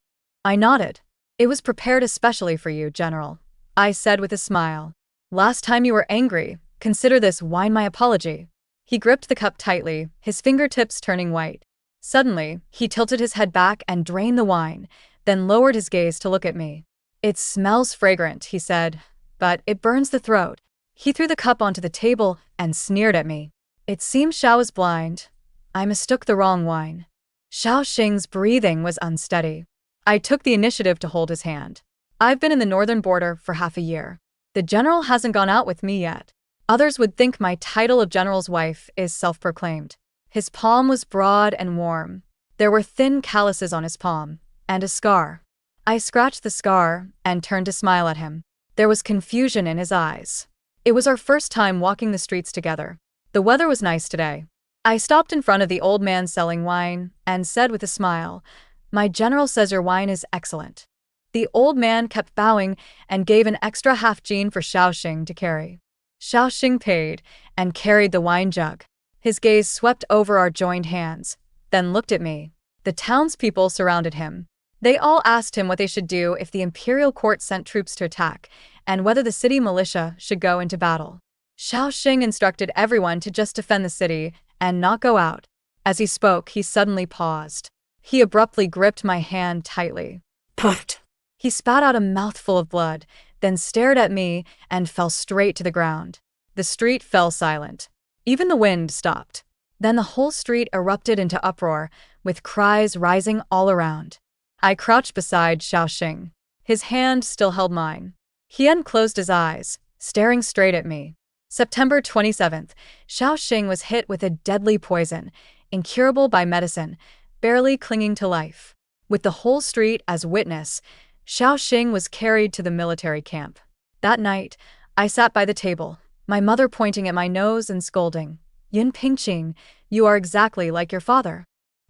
I nodded. "It was prepared especially for you, General," I said with a smile. "Last time you were angry, consider this wine my apology." He gripped the cup tightly, his fingertips turning white. Suddenly, he tilted his head back and drained the wine, then lowered his gaze to look at me. "It smells fragrant," he said, "but it burns the throat." He threw the cup onto the table and sneered at me. It seems Xiao was blind. I mistook the wrong wine. Xiaoxing's breathing was unsteady. I took the initiative to hold his hand. "I've been in the northern border for half a year. The general hasn't gone out with me yet. Others would think my title of general's wife is self-proclaimed." His palm was broad and warm. There were thin calluses on his palm, and a scar. I scratched the scar and turned to smile at him. There was confusion in his eyes. It was our first time walking the streets together. The weather was nice today. I stopped in front of the old man selling wine and said with a smile, "My general says your wine is excellent." The old man kept bowing and gave an extra half-jean for Xiaoxing to carry. Xiaoxing paid and carried the wine jug. His gaze swept over our joined hands, then looked at me. The townspeople surrounded him. They all asked him what they should do if the imperial court sent troops to attack, and whether the city militia should go into battle. Xiaoxing instructed everyone to just defend the city and not go out. As he spoke, he suddenly paused. He abruptly gripped my hand tightly. Puffed. He spat out a mouthful of blood, then stared at me and fell straight to the ground. The street fell silent. Even the wind stopped. Then the whole street erupted into uproar, with cries rising all around. I crouched beside Xiaoxing. His hand still held mine. He unclosed his eyes, staring straight at me. September 27th, Xiaoxing was hit with a deadly poison, incurable by medicine, barely clinging to life. With the whole street as witness, Xiaoxing was carried to the military camp. That night, I sat by the table, my mother pointing at my nose and scolding, "Yun Pingqing, you are exactly like your father.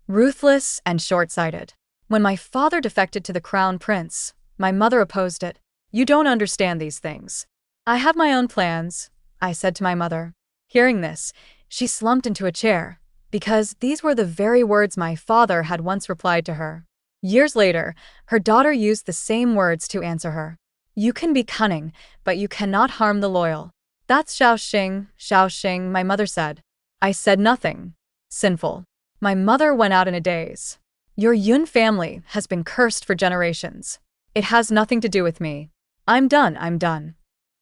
Ruthless and short-sighted." When my father defected to the crown prince, my mother opposed it. "You don't understand these things." "I have my own plans," I said to my mother. Hearing this, she slumped into a chair, because these were the very words my father had once replied to her. Years later, her daughter used the same words to answer her. "You can be cunning, but you cannot harm the loyal." "That's Xiaoxing, Xiaoxing," my mother said. I said nothing. Sinful. My mother went out in a daze. "Your Yun family has been cursed for generations. It has nothing to do with me. I'm done.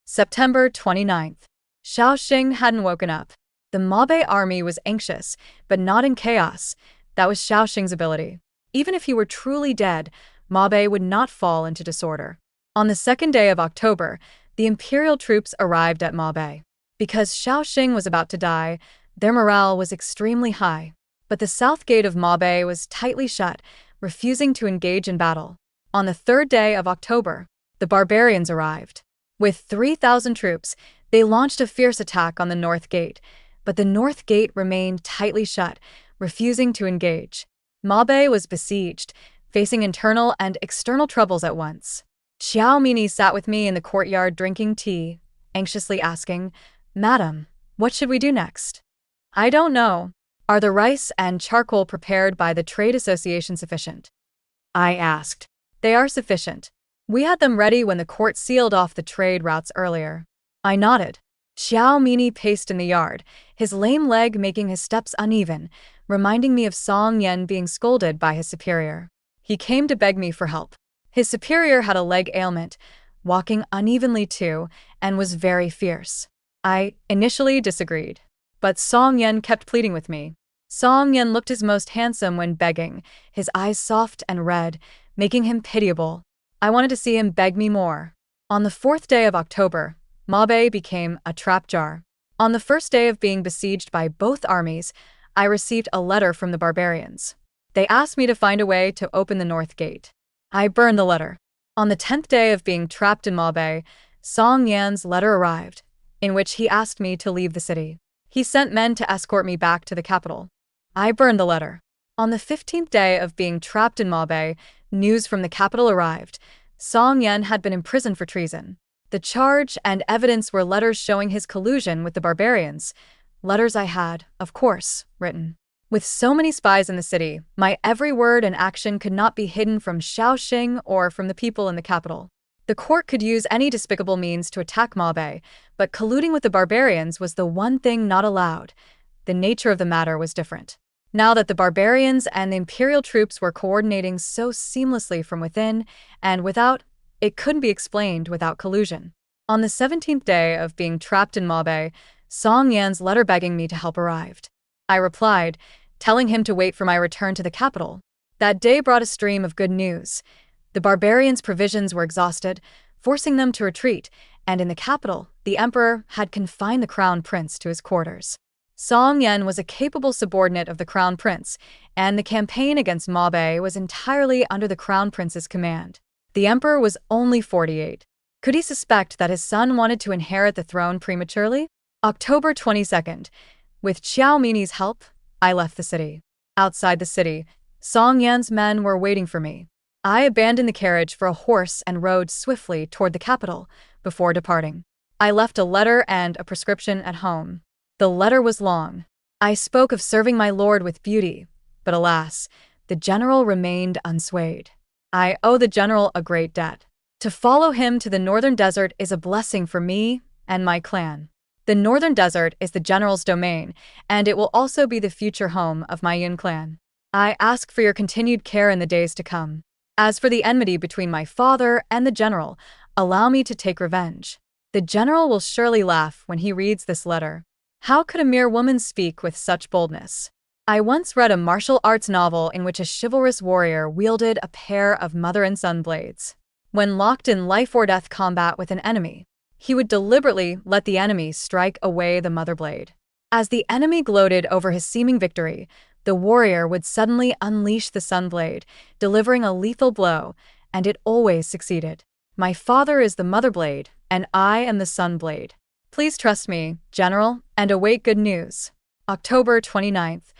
September 29th. Xiaoxing hadn't woken up. The Mabe army was anxious, but not in chaos. That was Xiaoxing's ability. Even if he were truly dead, Mabe would not fall into disorder. On the second day of October, the imperial troops arrived at Mabe. Because Xiaoxing was about to die, their morale was extremely high. But the south gate of Mabe was tightly shut, refusing to engage in battle. On the third day of October, the barbarians arrived. With 3,000 troops, they launched a fierce attack on the north gate, but the north gate remained tightly shut, refusing to engage. Mabe was besieged, facing internal and external troubles at once. Xiao Mini sat with me in the courtyard drinking tea, anxiously asking, "Madam, what should we do next?" "I don't know. Are the rice and charcoal prepared by the trade association sufficient?" I asked. "They are sufficient. We had them ready when the court sealed off the trade routes earlier." I nodded. Xiao Mini paced in the yard, his lame leg making his steps uneven, reminding me of Song Yen being scolded by his superior. He came to beg me for help. His superior had a leg ailment, walking unevenly too, and was very fierce. I initially disagreed, but Song Yen kept pleading with me. Song Yen looked his most handsome when begging, his eyes soft and red, making him pitiable. I wanted to see him beg me more. On the fourth day of October, Mabe became a trap jar. On the first day of being besieged by both armies, I received a letter from the barbarians. They asked me to find a way to open the north gate. I burned the letter. On the 10th day of being trapped in Mabe, Song Yan's letter arrived, in which he asked me to leave the city. He sent men to escort me back to the capital. I burned the letter. On the 15th day of being trapped in Mabe, news from the capital arrived. Song Yen had been imprisoned for treason. The charge and evidence were letters showing his collusion with the barbarians. Letters I had, of course, written. With so many spies in the city, my every word and action could not be hidden from Shaoxing or from the people in the capital. The court could use any despicable means to attack Mabe, but colluding with the barbarians was the one thing not allowed. The nature of the matter was different. Now that the barbarians and the imperial troops were coordinating so seamlessly from within and without, it couldn't be explained without collusion. On the 17th day of being trapped in Mabe, Song Yan's letter begging me to help arrived. I replied, telling him to wait for my return to the capital. That day brought a stream of good news. The barbarians' provisions were exhausted, forcing them to retreat, and in the capital, the emperor had confined the crown prince to his quarters. Song Yen was a capable subordinate of the crown prince, and the campaign against Mabe was entirely under the crown prince's command. The emperor was only 48. Could he suspect that his son wanted to inherit the throne prematurely? October 22nd. With Xiao Mini's help, I left the city. Outside the city, Song Yan's men were waiting for me. I abandoned the carriage for a horse and rode swiftly toward the capital before departing. I left a letter and a prescription at home. The letter was long. I spoke of serving my lord with beauty, but alas, the general remained unswayed. I owe the general a great debt. To follow him to the northern desert is a blessing for me and my clan. The northern desert is the general's domain, and it will also be the future home of my Yun clan. I ask for your continued care in the days to come. As for the enmity between my father and the general, allow me to take revenge. The general will surely laugh when he reads this letter. How could a mere woman speak with such boldness? I once read a martial arts novel in which a chivalrous warrior wielded a pair of mother and son blades. When locked in life-or-death combat with an enemy, he would deliberately let the enemy strike away the mother blade. As the enemy gloated over his seeming victory, the warrior would suddenly unleash the sun blade, delivering a lethal blow, and it always succeeded. My father is the mother blade, and I am the sun blade. Please trust me, General, and await good news. October 29th.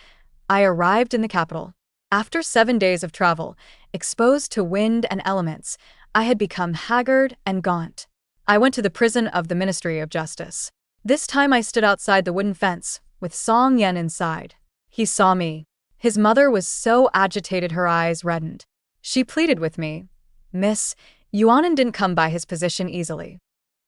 I arrived in the capital. After 7 days of travel, exposed to wind and elements, I had become haggard and gaunt. I went to the prison of the Ministry of Justice. This time I stood outside the wooden fence, with Song Yen inside. He saw me. His mother was so agitated her eyes reddened. She pleaded with me. Miss, Yuanin didn't come by his position easily.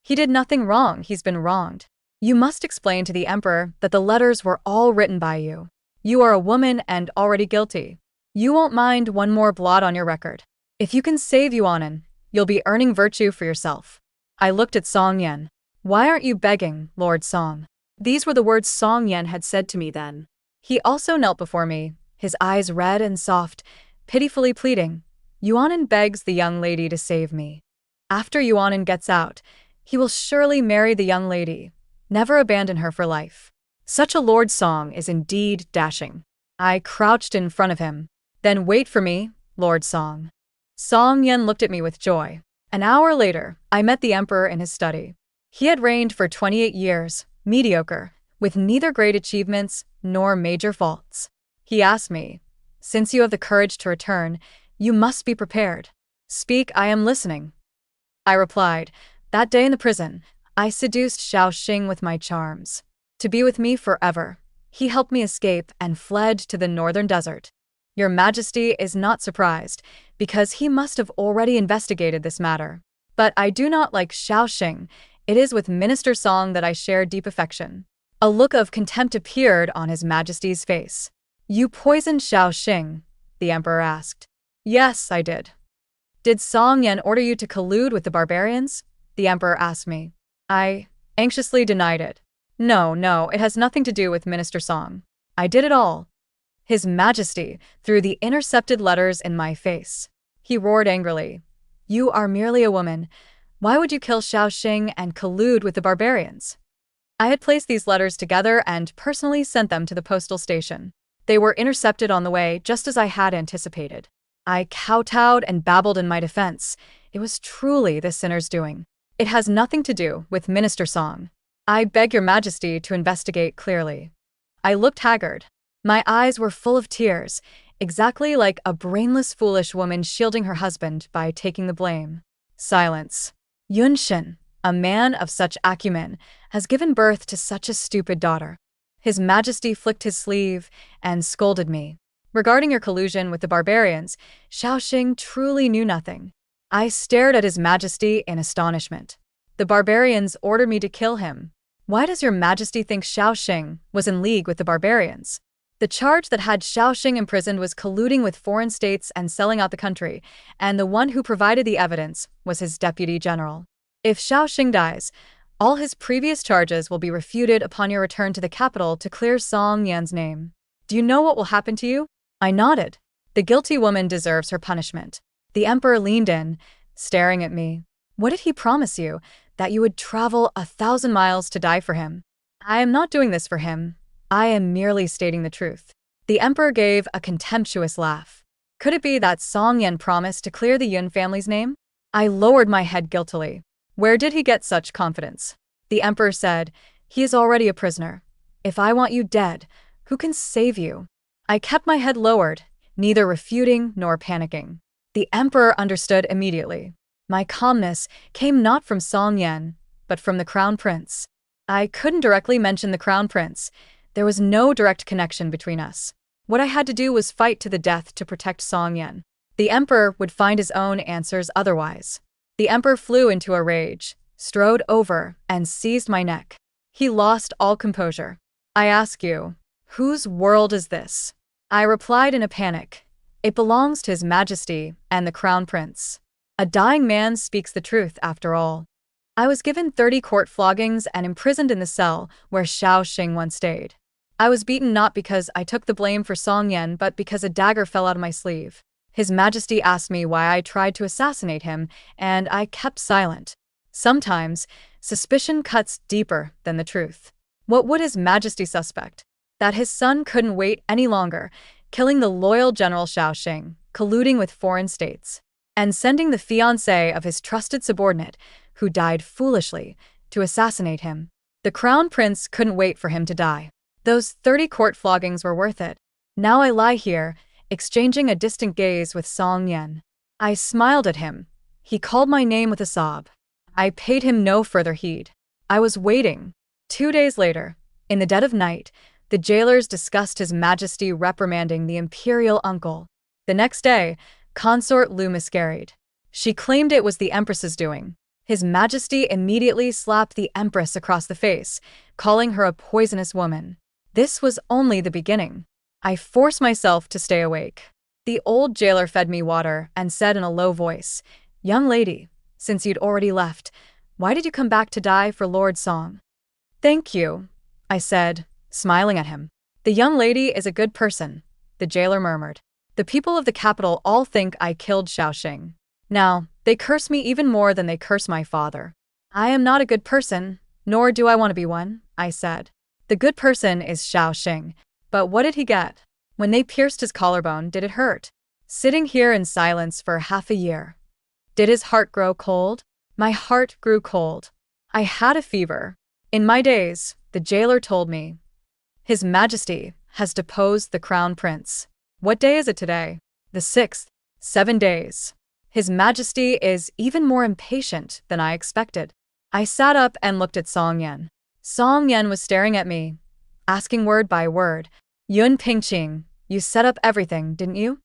He did nothing wrong, he's been wronged. You must explain to the emperor that the letters were all written by you. You are a woman and already guilty. You won't mind one more blot on your record. If you can save Yuanin, you'll be earning virtue for yourself. I looked at Song Yen. Why aren't you begging, Lord Song? These were the words Song Yen had said to me then. He also knelt before me, his eyes red and soft, pitifully pleading. Yuanin begs the young lady to save me. After Yuanin gets out, he will surely marry the young lady, never abandon her for life. Such a Lord Song is indeed dashing. I crouched in front of him. Then wait for me, Lord Song. Song Yen looked at me with joy. An hour later, I met the emperor in his study. He had reigned for 28 years, mediocre, with neither great achievements nor major faults. He asked me, since you have the courage to return, you must be prepared. Speak, I am listening. I replied, that day in the prison, I seduced Shaoxing with my charms. To be with me forever, he helped me escape and fled to the northern desert. Your Majesty is not surprised, because he must have already investigated this matter. But I do not like Shaoxing. It is with Minister Song that I share deep affection. A look of contempt appeared on His Majesty's face. You poisoned Shaoxing? The emperor asked. Yes, I did. Did Song Yen order you to collude with the barbarians? The emperor asked me. I anxiously denied it. No, it has nothing to do with Minister Song. I did it all. His Majesty threw the intercepted letters in my face. He roared angrily. You are merely a woman. Why would you kill Shaoxing and collude with the barbarians? I had placed these letters together and personally sent them to the postal station. They were intercepted on the way, just as I had anticipated. I kowtowed and babbled in my defense. It was truly the sinner's doing. It has nothing to do with Minister Song. I beg your Majesty to investigate clearly. I looked haggard. My eyes were full of tears. exactly like a brainless, foolish woman shielding her husband by taking the blame. Silence. Yunshin, a man of such acumen, has given birth to such a stupid daughter. His Majesty flicked his sleeve and scolded me. Regarding your collusion with the barbarians, Shaoxing truly knew nothing. I stared at His Majesty in astonishment. The barbarians ordered me to kill him. Why does your Majesty think Shaoxing was in league with the barbarians? The charge that had Shaoxing imprisoned was colluding with foreign states and selling out the country, and the one who provided the evidence was his deputy general. If Shaoxing dies, all his previous charges will be refuted upon your return to the capital to clear Song Yan's name. Do you know what will happen to you? I nodded. The guilty woman deserves her punishment. The emperor leaned in, staring at me. What did he promise you? That you would travel 1,000 miles to die for him? I am not doing this for him. I am merely stating the truth. The emperor gave a contemptuous laugh. Could it be that Song Yan promised to clear the Yun family's name? I lowered my head guiltily. Where did he get such confidence? The emperor said, he is already a prisoner. If I want you dead, who can save you? I kept my head lowered, neither refuting nor panicking. The emperor understood immediately. My calmness came not from Song Yan, but from the crown prince. I couldn't directly mention the crown prince. There was no direct connection between us. What I had to do was fight to the death to protect Song Yan. The emperor would find his own answers otherwise. The emperor flew into a rage, strode over, and seized my neck. He lost all composure. I ask you, whose world is this? I replied in a panic. It belongs to His Majesty and the crown prince. A dying man speaks the truth, after all. I was given 30 court floggings and imprisoned in the cell where Shaoxing once stayed. I was beaten not because I took the blame for Song Yan, but because a dagger fell out of my sleeve. His Majesty asked me why I tried to assassinate him, and I kept silent. Sometimes, suspicion cuts deeper than the truth. What would His Majesty suspect? That his son couldn't wait any longer, killing the loyal General Shaoxing, colluding with foreign states, and sending the fiancé of his trusted subordinate, who died foolishly, to assassinate him. The crown prince couldn't wait for him to die. Those 30 court floggings were worth it. Now I lie here, exchanging a distant gaze with Song Yan. I smiled at him. He called my name with a sob. I paid him no further heed. I was waiting. 2 days later, in the dead of night, the jailers discussed His Majesty reprimanding the imperial uncle. The next day, Consort Lu miscarried. She claimed it was the empress's doing. His Majesty immediately slapped the empress across the face, calling her a poisonous woman. This was only the beginning. I forced myself to stay awake. The old jailer fed me water and said in a low voice, "Young lady, since you'd already left, why did you come back to die for Lord Song?" "Thank you," I said, smiling at him. "The young lady is a good person," the jailer murmured. "The people of the capital all think I killed Shaoxing. Now, they curse me even more than they curse my father." "I am not a good person, nor do I want to be one," I said. "The good person is Shaoxing, but what did he get? When they pierced his collarbone, did it hurt? Sitting here in silence for half a year. Did his heart grow cold? My heart grew cold. I had a fever. In my days, the jailer told me, His Majesty has deposed the crown prince. What day is it today? The 6th. 7 days. His Majesty is even more impatient than I expected." I sat up and looked at Song Yan. Song Yan was staring at me, asking word by word, "Yun Pingqing, you set up everything, didn't you?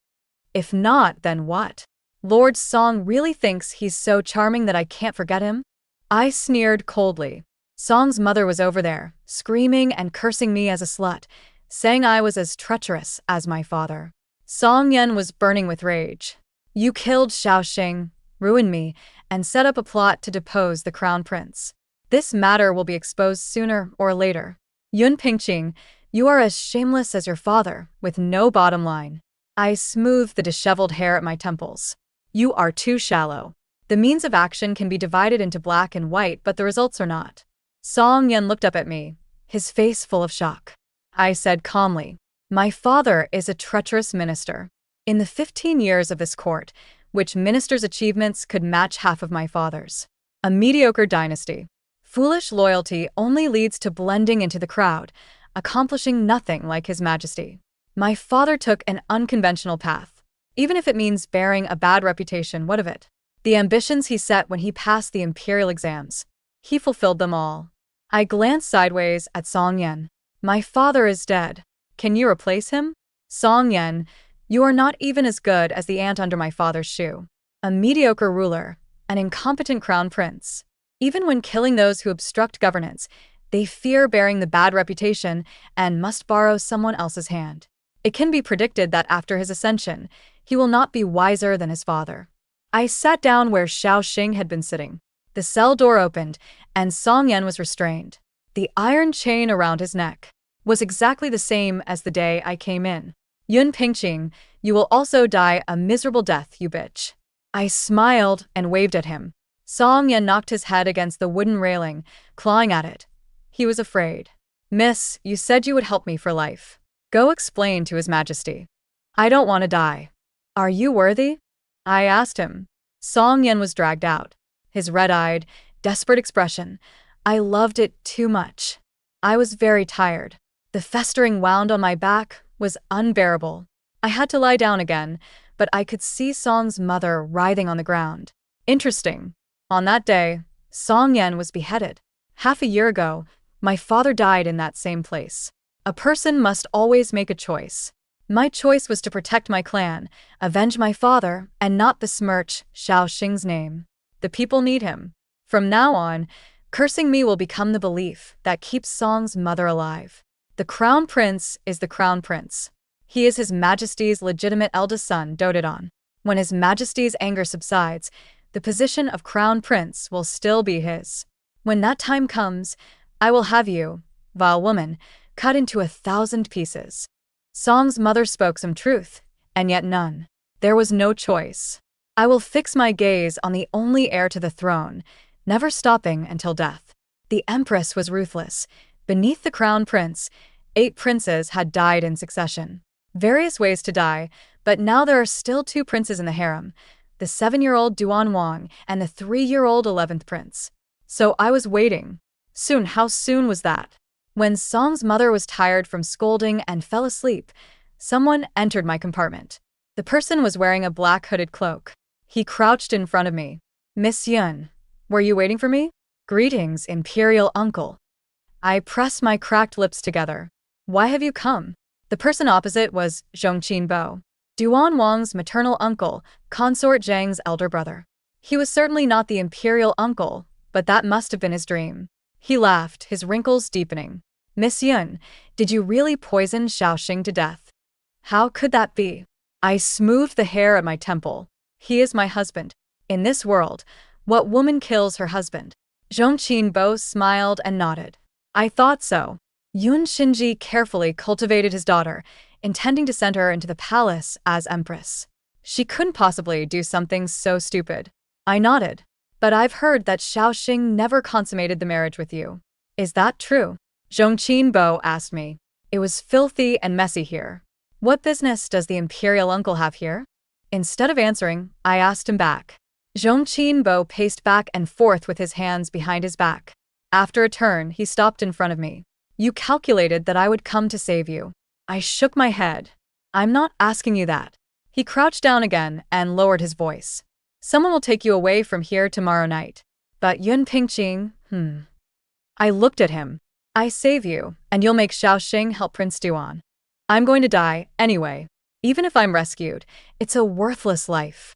If not, then what? Lord Song really thinks he's so charming that I can't forget him?" I sneered coldly. Song's mother was over there, screaming and cursing me as a slut, saying I was as treacherous as my father. Song Yan was burning with rage. "You killed Shaoxing, ruined me, and set up a plot to depose the crown prince. This matter will be exposed sooner or later. Yun Pingqing, you are as shameless as your father, with no bottom line." I smoothed the disheveled hair at my temples. "You are too shallow. The means of action can be divided into black and white, but the results are not." Song Yan looked up at me, his face full of shock. I said calmly, "My father is a treacherous minister. In the 15 years of this court, which minister's achievements could match half of my father's? A mediocre dynasty. Foolish loyalty only leads to blending into the crowd, accomplishing nothing like His Majesty. My father took an unconventional path. Even if it means bearing a bad reputation, what of it? The ambitions he set when he passed the imperial exams. He fulfilled them all. I glanced sideways at Song Yen. My father is dead. Can you replace him? Song Yen, you are not even as good as the ant under my father's shoe. A mediocre ruler, an incompetent crown prince. Even when killing those who obstruct governance, they fear bearing the bad reputation and must borrow someone else's hand. It can be predicted that after his ascension, he will not be wiser than his father. I sat down where Xiao Xing had been sitting. The cell door opened, and Song Yen was restrained. The iron chain around his neck was exactly the same as the day I came in. Yun Pingqing, you will also die a miserable death, you bitch. I smiled and waved at him. Song Yen knocked his head against the wooden railing, clawing at it. He was afraid. Miss, you said you would help me for life. Go explain to His Majesty. I don't want to die. Are you worthy? I asked him. Song Yen was dragged out. His red-eyed, desperate expression. I loved it too much. I was very tired. The festering wound on my back was unbearable. I had to lie down again, but I could see Song's mother writhing on the ground. Interesting. On that day, Song Yen was beheaded. Half a year ago, my father died in that same place. A person must always make a choice. My choice was to protect my clan, avenge my father, and not besmirch Xiao Xing's name. The people need him. From now on, cursing me will become the belief that keeps Song's mother alive. The crown prince is the crown prince. He is His Majesty's legitimate eldest son doted on. When His Majesty's anger subsides, the position of crown prince will still be his. When that time comes, I will have you, vile woman, cut into 1,000 pieces. Song's mother spoke some truth, and yet none. There was no choice. I will fix my gaze on the only heir to the throne, never stopping until death. The empress was ruthless. Beneath the crown prince, 8 princes had died in succession. Various ways to die, but now there are still 2 princes in the harem, the 7-year-old Duan Wang and the 3-year-old 11th prince. So I was waiting. Soon, how soon was that? When Song's mother was tired from scolding and fell asleep, someone entered my compartment. The person was wearing a black hooded cloak. He crouched in front of me. Miss Yun, were you waiting for me? Greetings, Imperial Uncle. I pressed my cracked lips together. Why have you come? The person opposite was Zhongqin Bo, Duan Wang's maternal uncle, consort Zhang's elder brother. He was certainly not the imperial uncle, but that must have been his dream. He laughed, his wrinkles deepening. Miss Yun, did you really poison Xiao Xing to death? How could that be? I smoothed the hair at my temple. He is my husband. In this world, what woman kills her husband? Zhongqin Bo smiled and nodded. I thought so. Yun Xinji carefully cultivated his daughter, intending to send her into the palace as empress. She couldn't possibly do something so stupid. I nodded. But I've heard that Xiao Xing never consummated the marriage with you. Is that true? Zhongqin Bo asked me. It was filthy and messy here. What business does the imperial uncle have here? Instead of answering, I asked him back. Zhongqin Bo paced back and forth with his hands behind his back. After a turn, he stopped in front of me. You calculated that I would come to save you. I shook my head. I'm not asking you that. He crouched down again and lowered his voice. Someone will take you away from here tomorrow night. But Yun Pingqing, I looked at him. I save you, and you'll make Xiao Xing help Prince Duan. I'm going to die anyway. Even if I'm rescued, it's a worthless life.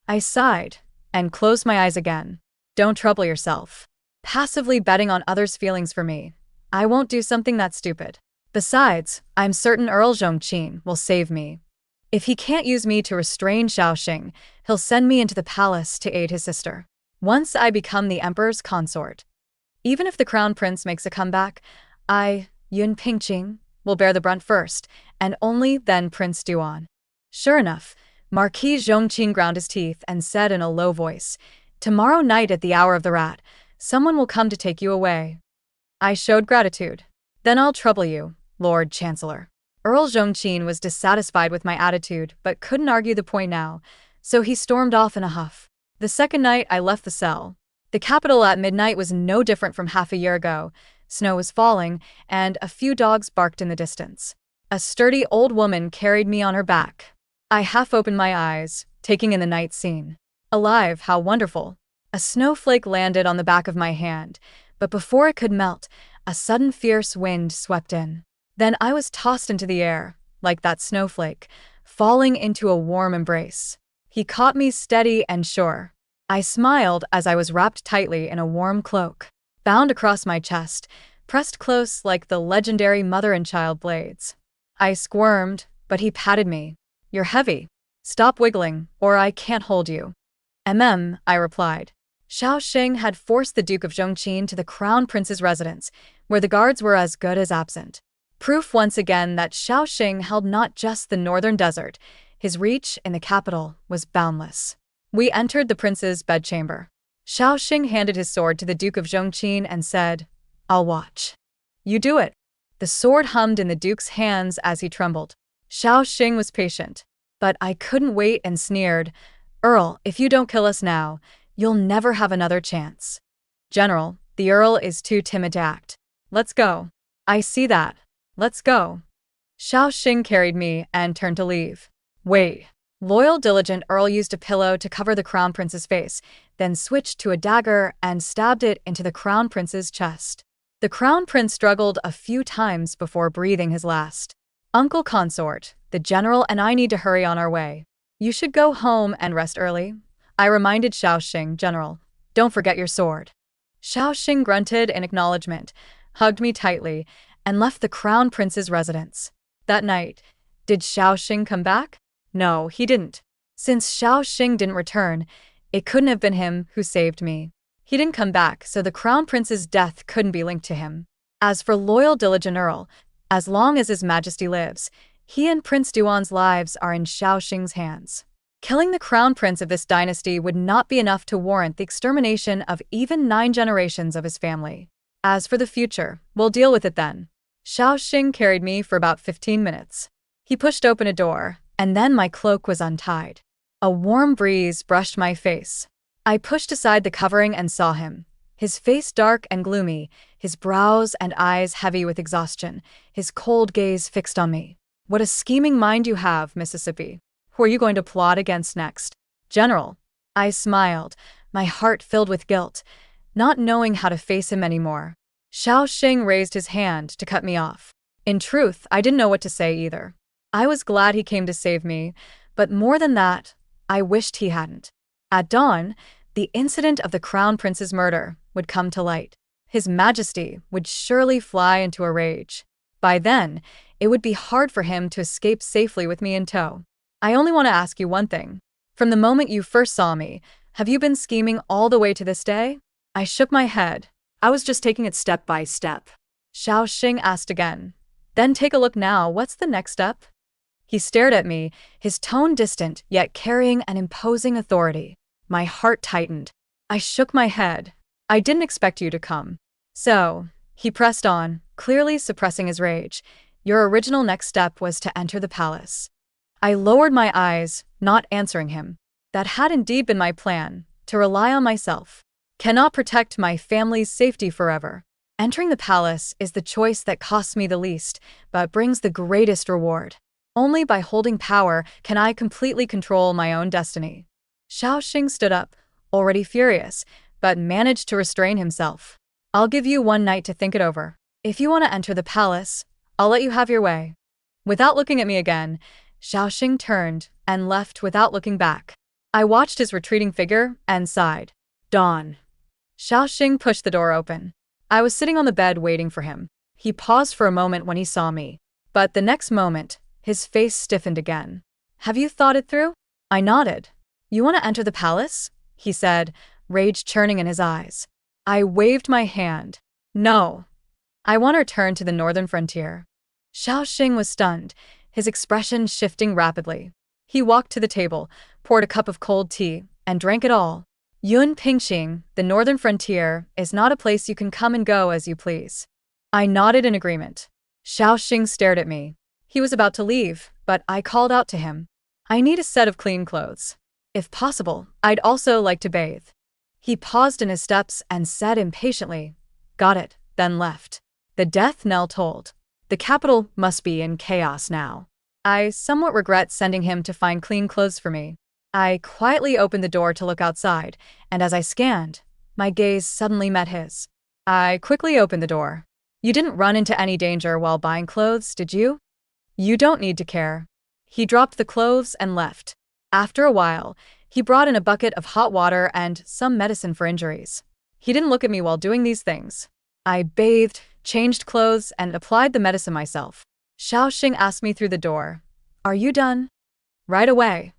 I sighed and closed my eyes again. Don't trouble yourself. Passively betting on others' feelings for me. I won't do something that stupid. Besides, I'm certain Earl Zhongqin will save me. If he can't use me to restrain Xiao Xing, he'll send me into the palace to aid his sister. Once I become the emperor's consort. Even if the crown prince makes a comeback, Yun Pingqing, will bear the brunt first, and only then Prince Duan. Sure enough, Marquis Zhongqin ground his teeth and said in a low voice, Tomorrow night at the hour of the rat, someone will come to take you away. I showed gratitude. Then I'll trouble you, Lord Chancellor. Earl Zhongqin was dissatisfied with my attitude but couldn't argue the point now, so he stormed off in a huff. The second night I left the cell. The capital at midnight was no different from half a year ago. Snow was falling, and a few dogs barked in the distance. A sturdy old woman carried me on her back. I half opened my eyes, taking in the night scene. Alive, how wonderful. A snowflake landed on the back of my hand, but before it could melt, a sudden fierce wind swept in. Then I was tossed into the air, like that snowflake, falling into a warm embrace. He caught me steady and sure. I smiled as I was wrapped tightly in a warm cloak, bound across my chest, pressed close like the legendary mother and child blades. I squirmed, but he patted me. "You're heavy. Stop wiggling, or I can't hold you." I replied. Shaoxing had forced the Duke of Zhongqin to the Crown Prince's residence, where the guards were as good as absent. Proof once again that Shaoxing held not just the northern desert, his reach in the capital was boundless. We entered the prince's bedchamber. Shaoxing handed his sword to the Duke of Zhongqin and said, "I'll watch." "You do it." The sword hummed in the duke's hands as he trembled. Shaoxing was patient, but I couldn't wait and sneered, "Earl, if you don't kill us now, you'll never have another chance." "General, the Earl is too timid to act. Let's go." "I see that. Let's go." Shaoxing carried me and turned to leave. "Wait." Loyal, diligent Earl used a pillow to cover the Crown Prince's face, then switched to a dagger and stabbed it into the Crown Prince's chest. The Crown Prince struggled a few times before breathing his last. "Uncle Consort, the General and I need to hurry on our way." "You should go home and rest early," I reminded Shaoxing. "General, don't forget your sword." Shaoxing grunted in acknowledgement, hugged me tightly, and left the Crown Prince's residence. That night, did Shaoxing come back? No, he didn't. Since Shaoxing didn't return, it couldn't have been him who saved me. He didn't come back, so the Crown Prince's death couldn't be linked to him. As for loyal, diligent Earl, as long as His Majesty lives, he and Prince Duan's lives are in Shaoxing's hands. Killing the Crown Prince of this dynasty would not be enough to warrant the extermination of even 9 generations of his family. As for the future, we'll deal with it then. Shaoxing carried me for about 15 minutes. He pushed open a door, and then my cloak was untied. A warm breeze brushed my face. I pushed aside the covering and saw him. His face dark and gloomy, his brows and eyes heavy with exhaustion, his cold gaze fixed on me. "What a scheming mind you have, Mississippi. Who are you going to plot against next?" "General." I smiled, my heart filled with guilt, not knowing how to face him anymore. Shaoxing raised his hand to cut me off. In truth, I didn't know what to say either. I was glad he came to save me, but more than that, I wished he hadn't. At dawn, the incident of the Crown Prince's murder would come to light. His Majesty would surely fly into a rage. By then, it would be hard for him to escape safely with me in tow. "I only want to ask you one thing. From the moment you first saw me, have you been scheming all the way to this day?" I shook my head. I was just taking it step by step. Shaoxing asked again. "Then take a look now, what's the next step?" He stared at me, his tone distant, yet carrying an imposing authority. My heart tightened. I shook my head. "I didn't expect you to come." "So," he pressed on, clearly suppressing his rage, "your original next step was to enter the palace." I lowered my eyes, not answering him. That had indeed been my plan, to rely on myself. Cannot protect my family's safety forever. Entering the palace is the choice that costs me the least, but brings the greatest reward. Only by holding power can I completely control my own destiny. Shaoxing stood up, already furious, but managed to restrain himself. "I'll give you 1 night to think it over. If you want to enter the palace, I'll let you have your way." Without looking at me again, Shaoxing turned and left without looking back. I watched his retreating figure and sighed. Dawn. Shaoxing pushed the door open. I was sitting on the bed waiting for him. He paused for a moment when he saw me, but the next moment, his face stiffened again. "Have you thought it through?" I nodded. "You want to enter the palace?" he said, rage churning in his eyes. I waved my hand. "No. I want to return to the northern frontier." Shaoxing was stunned, his expression shifting rapidly. He walked to the table, poured a cup of cold tea, and drank it all. "Yun Pingxing, the northern frontier, is not a place you can come and go as you please." I nodded in agreement. Shaoxing stared at me. He was about to leave, but I called out to him. "I need a set of clean clothes. If possible, I'd also like to bathe." He paused in his steps and said impatiently, "Got it," then left. The death knell tolled. The capital must be in chaos now. I somewhat regret sending him to find clean clothes for me. I quietly opened the door to look outside, and as I scanned, my gaze suddenly met his. I quickly opened the door. You didn't run into any danger while buying clothes, did you? You don't need to care. He dropped the clothes and left. After a while, he brought in a bucket of hot water and some medicine for injuries. He didn't look at me while doing these things. I bathed, changed clothes, and applied the medicine myself. Xiaoxing asked me through the door, "Are you done?" "Right away."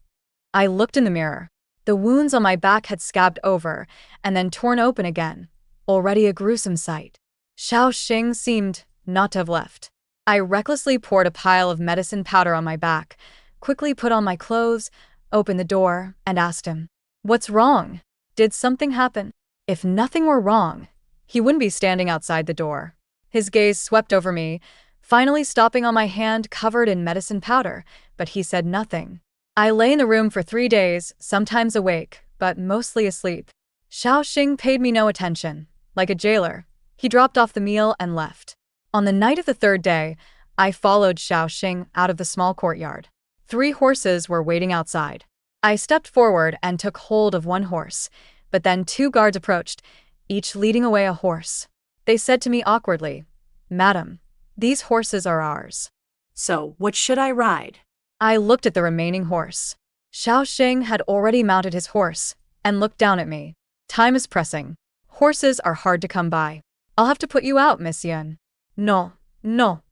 I looked in the mirror. The wounds on my back had scabbed over and then torn open again, already a gruesome sight. Xiaoxing seemed not to have left. I recklessly poured a pile of medicine powder on my back, quickly put on my clothes, opened the door, and asked him, "What's wrong? Did something happen?" If nothing were wrong, he wouldn't be standing outside the door. His gaze swept over me, finally stopping on my hand covered in medicine powder, but he said nothing. I lay in the room for 3 days, sometimes awake, but mostly asleep. Xiaoxing paid me no attention. Like a jailer, he dropped off the meal and left. On the night of the 3rd day, I followed Xiaoxing out of the small courtyard. 3 horses were waiting outside. I stepped forward and took hold of one horse, but then 2 guards approached, each leading away a horse. They said to me awkwardly, "Madam, these horses are ours." So, what should I ride? I looked at the remaining horse. Xiaoxing had already mounted his horse and looked down at me. "Time is pressing. Horses are hard to come by. I'll have to put you out, Miss Yun." "No, no."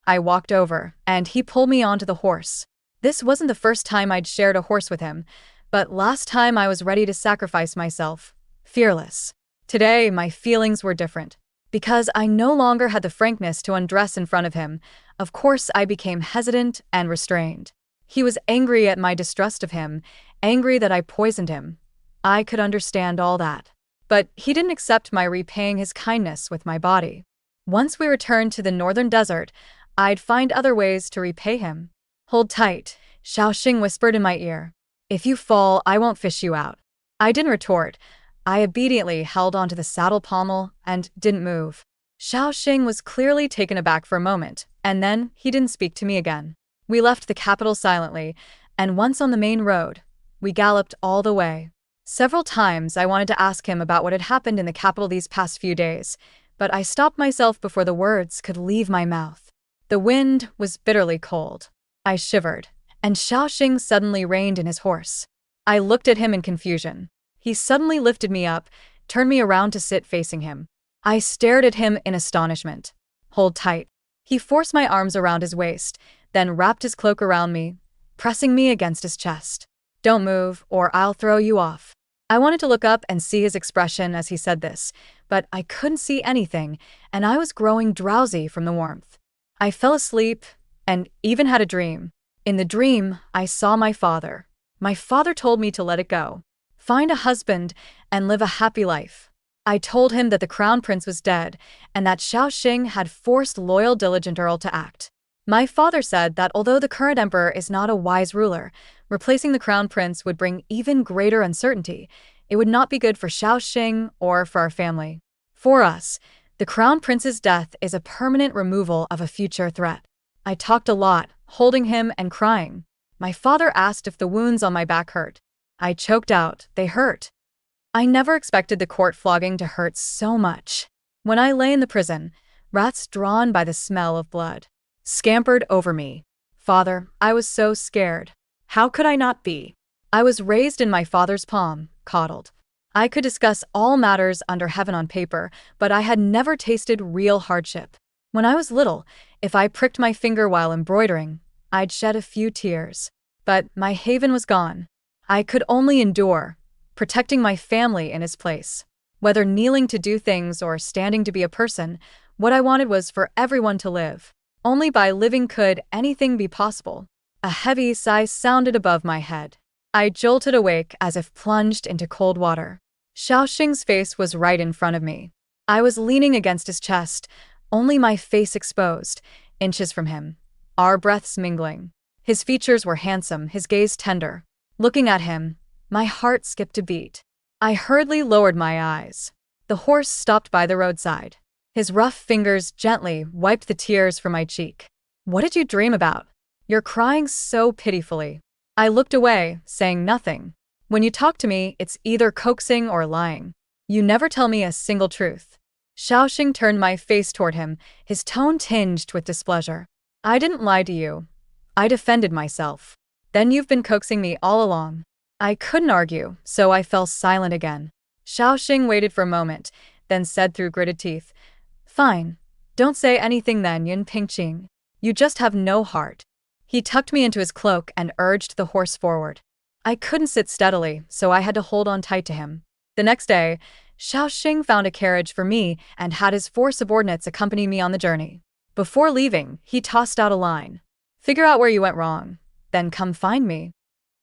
I walked over, and he pulled me onto the horse. This wasn't the first time I'd shared a horse with him, but last time I was ready to sacrifice myself, fearless. Today, my feelings were different. Because I no longer had the frankness to undress in front of him, of course I became hesitant and restrained. He was angry at my distrust of him, angry that I poisoned him. I could understand all that. But he didn't accept my repaying his kindness with my body. Once we returned to the northern desert, I'd find other ways to repay him. "Hold tight," Xiaoxing whispered in my ear. "If you fall, I won't fish you out." I didn't retort. I obediently held onto the saddle pommel and didn't move. Xiaoxing was clearly taken aback for a moment, and then he didn't speak to me again. We left the capital silently, and once on the main road, we galloped all the way. Several times I wanted to ask him about what had happened in the capital these past few days, but I stopped myself before the words could leave my mouth. The wind was bitterly cold. I shivered, and Xiaoxing suddenly reined in his horse. I looked at him in confusion. He suddenly lifted me up, turned me around to sit facing him. I stared at him in astonishment. "Hold tight." He forced my arms around his waist, then wrapped his cloak around me, pressing me against his chest. "Don't move, or I'll throw you off." I wanted to look up and see his expression as he said this, but I couldn't see anything, and I was growing drowsy from the warmth. I fell asleep, and even had a dream. In the dream, I saw my father. My father told me to let it go. Find a husband and live a happy life. I told him that the crown prince was dead and that Xiaoxing had forced loyal diligent Earl to act. My father said that although the current emperor is not a wise ruler, replacing the crown prince would bring even greater uncertainty. It would not be good for Xiaoxing or for our family. For us, the crown prince's death is a permanent removal of a future threat. I talked a lot, holding him and crying. My father asked if the wounds on my back hurt. I choked out, "They hurt." I never expected the court flogging to hurt so much. When I lay in the prison, rats drawn by the smell of blood scampered over me. "Father, I was so scared." How could I not be? I was raised in my father's palm, coddled. I could discuss all matters under heaven on paper, but I had never tasted real hardship. When I was little, if I pricked my finger while embroidering, I'd shed a few tears. But my haven was gone. I could only endure, protecting my family in his place. Whether kneeling to do things or standing to be a person, what I wanted was for everyone to live. Only by living could anything be possible. A heavy sigh sounded above my head. I jolted awake as if plunged into cold water. Xiaoxing's face was right in front of me. I was leaning against his chest, only my face exposed, inches from him, our breaths mingling. His features were handsome, his gaze tender. Looking at him, my heart skipped a beat. I hurriedly lowered my eyes. The horse stopped by the roadside. His rough fingers gently wiped the tears from my cheek. What did you dream about? You're crying so pitifully. I looked away, saying nothing. When you talk to me, it's either coaxing or lying. You never tell me a single truth. Xiaoxing turned my face toward him, his tone tinged with displeasure. I didn't lie to you. I defended myself. Then you've been coaxing me all along. I couldn't argue, so I fell silent again. Xiaoxing waited for a moment, then said through gritted teeth, Fine. Don't say anything then, Yun Pingqing. You just have no heart. He tucked me into his cloak and urged the horse forward. I couldn't sit steadily, so I had to hold on tight to him. The next day, Xiaoxing found a carriage for me and had his 4 subordinates accompany me on the journey. Before leaving, he tossed out a line. Figure out where you went wrong, then come find me.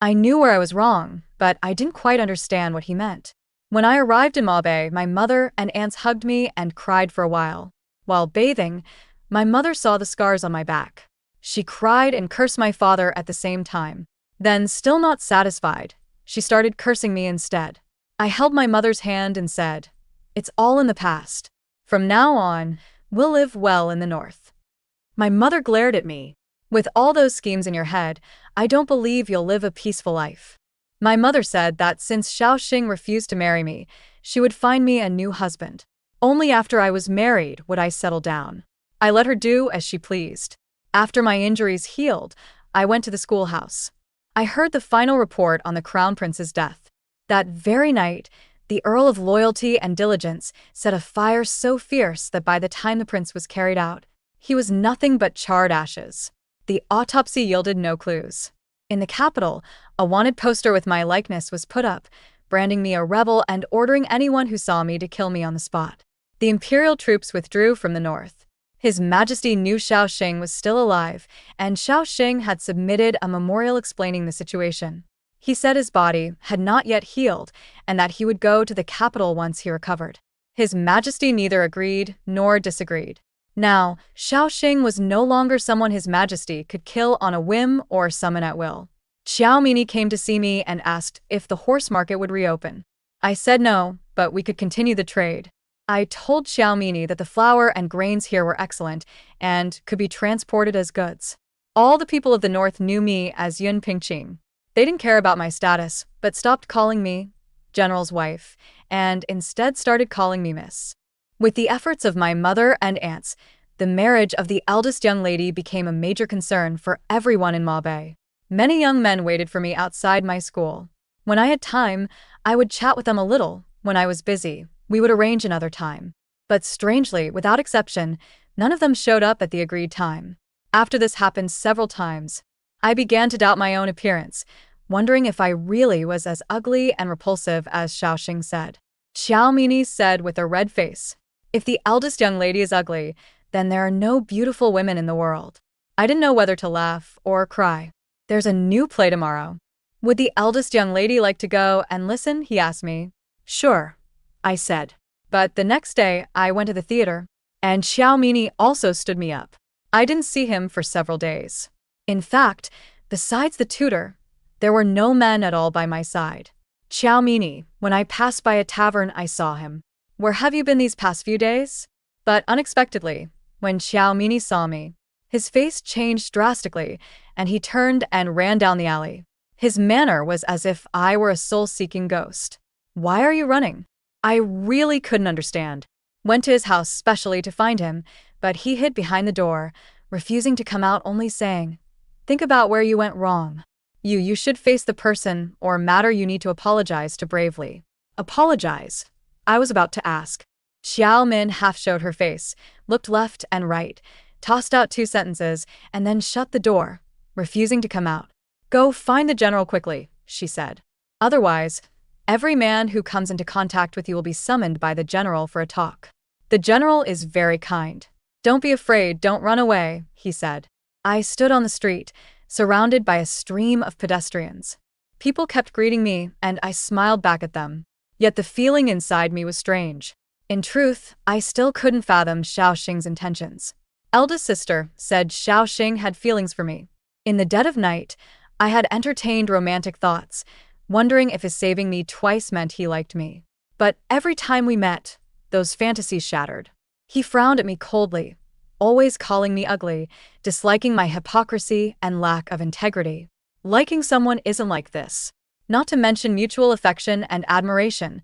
I knew where I was wrong, but I didn't quite understand what he meant. When I arrived in Maobei, my mother and aunts hugged me and cried for a while. While bathing, my mother saw the scars on my back. She cried and cursed my father at the same time. Then, still not satisfied, she started cursing me instead. I held my mother's hand and said, It's all in the past. From now on, we'll live well in the north. My mother glared at me. With all those schemes in your head, I don't believe you'll live a peaceful life. My mother said that since Xiaoxing refused to marry me, she would find me a new husband. Only after I was married would I settle down. I let her do as she pleased. After my injuries healed, I went to the schoolhouse. I heard the final report on the Crown Prince's death. That very night, the Earl of Loyalty and Diligence set a fire so fierce that by the time the prince was carried out, he was nothing but charred ashes. The autopsy yielded no clues. In the capital, a wanted poster with my likeness was put up, branding me a rebel and ordering anyone who saw me to kill me on the spot. The imperial troops withdrew from the north. His Majesty knew Xiaoxing was still alive, and Xiaoxing had submitted a memorial explaining the situation. He said his body had not yet healed and that he would go to the capital once he recovered. His Majesty neither agreed nor disagreed. Now, Xiaoxing was no longer someone His Majesty could kill on a whim or summon at will. Xiaomini came to see me and asked if the horse market would reopen. I said no, but we could continue the trade. I told Xiaomini that the flour and grains here were excellent and could be transported as goods. All the people of the north knew me as Yun Pingqing. They didn't care about my status, but stopped calling me General's wife, and instead started calling me Miss. With the efforts of my mother and aunts, the marriage of the eldest young lady became a major concern for everyone in Maobei. Many young men waited for me outside my school. When I had time, I would chat with them a little. When I was busy, we would arrange another time. But strangely, without exception, none of them showed up at the agreed time. After this happened several times, I began to doubt my own appearance, wondering if I really was as ugly and repulsive as Xiaoxing said. Xiaomini said with a red face, If the eldest young lady is ugly, then there are no beautiful women in the world. I didn't know whether to laugh or cry. There's a new play tomorrow. Would the eldest young lady like to go and listen? He asked me. Sure, I said. But the next day, I went to the theater, and Xiaomini also stood me up. I didn't see him for several days. In fact, besides the tutor, there were no men at all by my side. Xiaomini, when I passed by a tavern, I saw him. Where have you been these past few days? But unexpectedly, when Xiaomini saw me, his face changed drastically, and he turned and ran down the alley. His manner was as if I were a soul-seeking ghost. Why are you running? I really couldn't understand. Went to his house specially to find him, but he hid behind the door, refusing to come out, only saying, Think about where you went wrong. You should face the person or matter you need to apologize to bravely. Apologize? I was about to ask. Xiao Min half showed her face, looked left and right, tossed out 2 sentences, and then shut the door, refusing to come out. Go find the general quickly, she said. Otherwise, every man who comes into contact with you will be summoned by the general for a talk. The general is very kind. Don't be afraid, don't run away, he said. I stood on the street, surrounded by a stream of pedestrians. People kept greeting me, and I smiled back at them. Yet the feeling inside me was strange. In truth, I still couldn't fathom Xiaoxing's intentions. Eldest sister said Xiaoxing had feelings for me. In the dead of night, I had entertained romantic thoughts, wondering if his saving me twice meant he liked me. But every time we met, those fantasies shattered. He frowned at me coldly, always calling me ugly, disliking my hypocrisy and lack of integrity. Liking someone isn't like this. Not to mention mutual affection and admiration.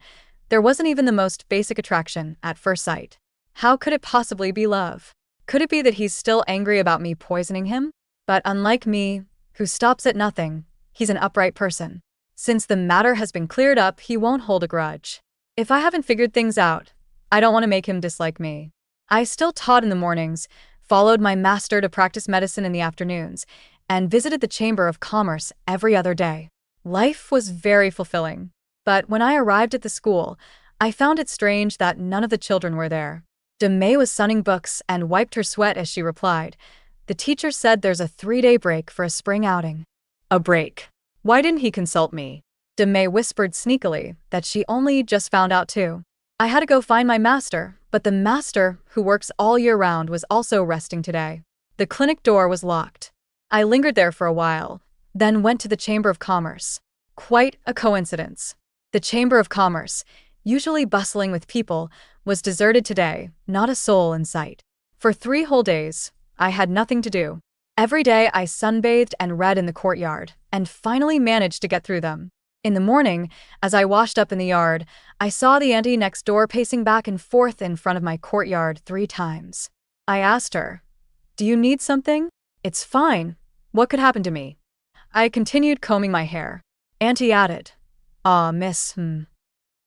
There wasn't even the most basic attraction at first sight. How could it possibly be love? Could it be that he's still angry about me poisoning him? But unlike me, who stops at nothing, he's an upright person. Since the matter has been cleared up, he won't hold a grudge. If I haven't figured things out, I don't want to make him dislike me. I still taught in the mornings, followed my master to practice medicine in the afternoons, and visited the Chamber of Commerce every other day. Life was very fulfilling. But when I arrived at the school, I found it strange that none of the children were there. May was sunning books and wiped her sweat as she replied, "The teacher said there's a 3-day break for a spring outing." A break? Why didn't he consult me? May whispered sneakily that she only just found out too. I had to go find my master, but the master, who works all year round, was also resting today. The clinic door was locked. I lingered there for a while, then went to the Chamber of Commerce. Quite a coincidence. The Chamber of Commerce, usually bustling with people, was deserted today, not a soul in sight. For 3 whole days, I had nothing to do. Every day I sunbathed and read in the courtyard, and finally managed to get through them. In the morning, as I washed up in the yard, I saw the auntie next door pacing back and forth in front of my courtyard 3 times. I asked her, "Do you need something?" "It's fine. What could happen to me?" I continued combing my hair. Auntie added, "Ah, miss,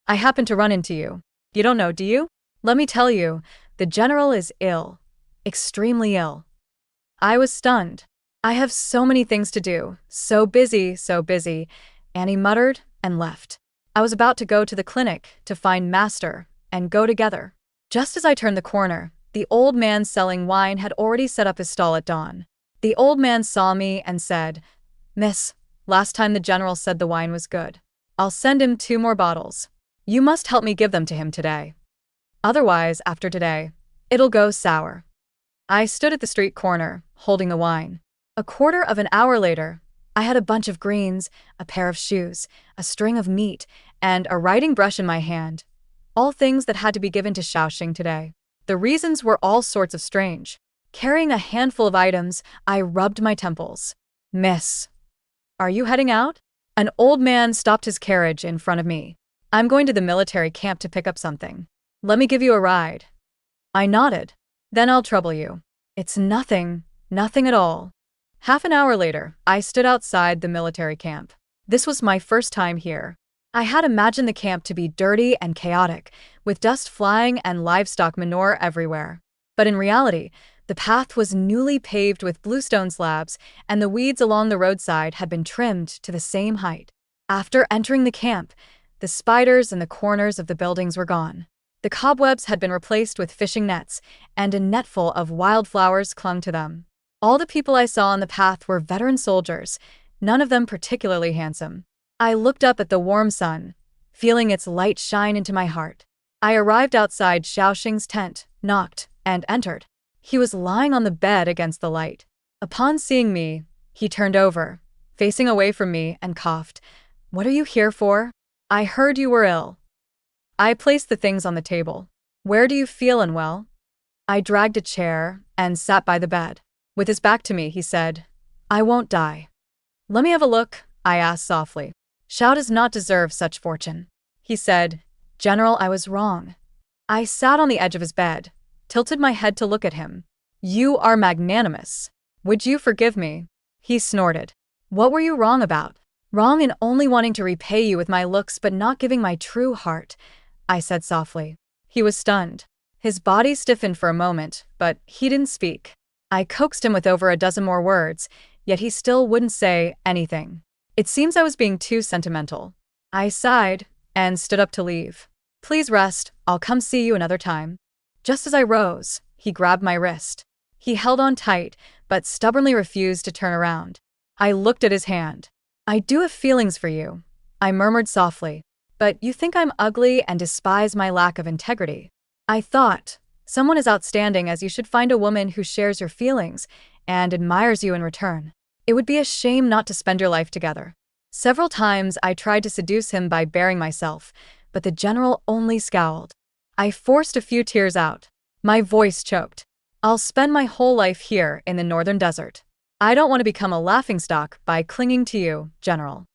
I happened to run into you. You don't know, do you? Let me tell you, the general is ill. Extremely ill." I was stunned. "I have so many things to do. So busy, so busy," Annie muttered and left. I was about to go to the clinic to find master and go together. Just as I turned the corner, the old man selling wine had already set up his stall at dawn. The old man saw me and said, "Miss, last time the general said the wine was good. I'll send him 2 more bottles. You must help me give them to him today. Otherwise, after today, it'll go sour." I stood at the street corner, holding the wine. A quarter of an hour later, I had a bunch of greens, a pair of shoes, a string of meat, and a writing brush in my hand. All things that had to be given to Xiaoxing today. The reasons were all sorts of strange. Carrying a handful of items, I rubbed my temples. "Miss, are you heading out?" An old man stopped his carriage in front of me. "I'm going to the military camp to pick up something. Let me give you a ride." I nodded. "Then I'll trouble you." "It's nothing, nothing at all." Half an hour later, I stood outside the military camp. This was my first time here. I had imagined the camp to be dirty and chaotic, with dust flying and livestock manure everywhere. But in reality, the path was newly paved with bluestone slabs, and the weeds along the roadside had been trimmed to the same height. After entering the camp, the spiders in the corners of the buildings were gone. The cobwebs had been replaced with fishing nets, and a netful of wildflowers clung to them. All the people I saw on the path were veteran soldiers, none of them particularly handsome. I looked up at the warm sun, feeling its light shine into my heart. I arrived outside Xiaoxing's tent, knocked, and entered. He was lying on the bed against the light. Upon seeing me, he turned over, facing away from me, and coughed. "What are you here for?" "I heard you were ill." I placed the things on the table. "Where do you feel unwell?" I dragged a chair and sat by the bed. With his back to me, he said, "I won't die." "Let me have a look," I asked softly. "Xiao does not deserve such fortune." He said, "General, I was wrong." I sat on the edge of his bed, tilted my head to look at him. "You are magnanimous. Would you forgive me?" He snorted. "What were you wrong about?" "Wrong in only wanting to repay you with my looks but not giving my true heart," I said softly. He was stunned. His body stiffened for a moment, but he didn't speak. I coaxed him with over a dozen more words, yet he still wouldn't say anything. It seems I was being too sentimental. I sighed and stood up to leave. "Please rest, I'll come see you another time." Just as I rose, he grabbed my wrist. He held on tight, but stubbornly refused to turn around. I looked at his hand. "I do have feelings for you," I murmured softly. "But you think I'm ugly and despise my lack of integrity." I thought, someone as outstanding as you should find a woman who shares your feelings and admires you in return. It would be a shame not to spend your life together. Several times I tried to seduce him by baring myself, but the general only scowled. I forced a few tears out. My voice choked. I'll spend my whole life here in the northern desert. I don't want to become a laughingstock by clinging to you, General.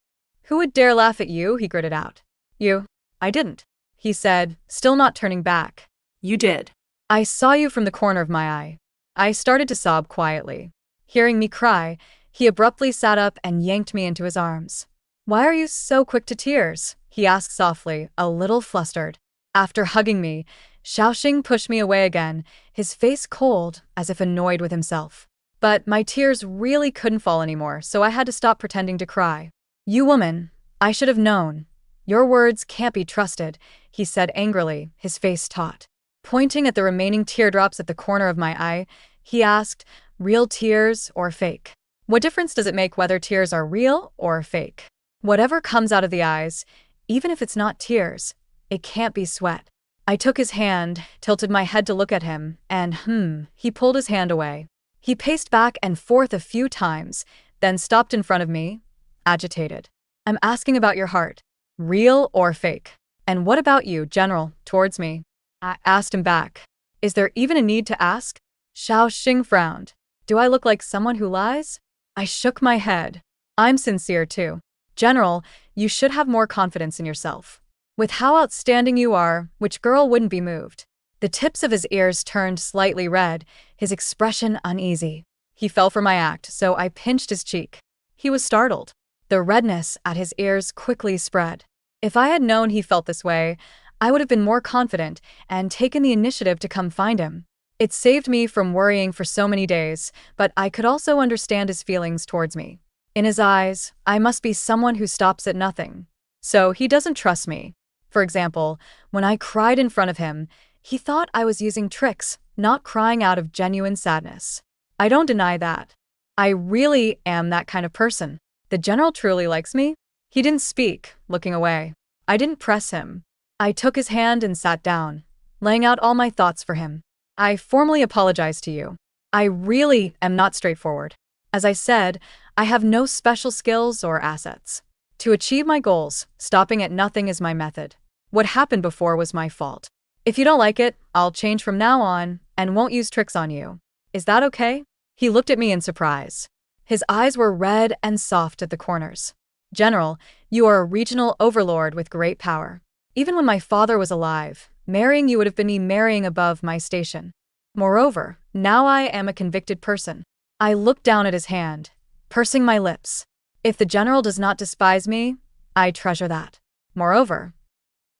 Who would dare laugh at you? He gritted out. You. I didn't, he said, still not turning back. You did. I saw you from the corner of my eye. I started to sob quietly. Hearing me cry, he abruptly sat up and yanked me into his arms. Why are you so quick to tears? He asked softly, a little flustered. After hugging me, Xiaoxing pushed me away again, his face cold, as if annoyed with himself. But my tears really couldn't fall anymore, so I had to stop pretending to cry. You woman, I should have known. Your words can't be trusted, he said angrily, his face taut. Pointing at the remaining teardrops at the corner of my eye, he asked, real tears or fake? What difference does it make whether tears are real or fake? Whatever comes out of the eyes, even if it's not tears, it can't be sweat. I took his hand, tilted my head to look at him, and he pulled his hand away. He paced back and forth a few times, then stopped in front of me, agitated. I'm asking about your heart. Real or fake? And what about you, General, towards me? I asked him back. Is there even a need to ask? Xiaoxing frowned. Do I look like someone who lies? I shook my head. I'm sincere too. General, you should have more confidence in yourself. With how outstanding you are, which girl wouldn't be moved? The tips of his ears turned slightly red, his expression uneasy. He fell for my act, so I pinched his cheek. He was startled. The redness at his ears quickly spread. If I had known he felt this way, I would have been more confident and taken the initiative to come find him. It saved me from worrying for so many days, but I could also understand his feelings towards me. In his eyes, I must be someone who stops at nothing. So he doesn't trust me. For example, when I cried in front of him, he thought I was using tricks, not crying out of genuine sadness. I don't deny that. I really am that kind of person. The General truly likes me? He didn't speak, looking away. I didn't press him. I took his hand and sat down, laying out all my thoughts for him. I formally apologize to you. I really am not straightforward. As I said, I have no special skills or assets. To achieve my goals, stopping at nothing is my method. What happened before was my fault. If you don't like it, I'll change from now on and won't use tricks on you. Is that okay? He looked at me in surprise. His eyes were red and soft at the corners. General, you are a regional overlord with great power. Even when my father was alive, marrying you would have been me marrying above my station. Moreover, now I am a convicted person. I looked down at his hand, pursing my lips. If the General does not despise me, I treasure that. Moreover,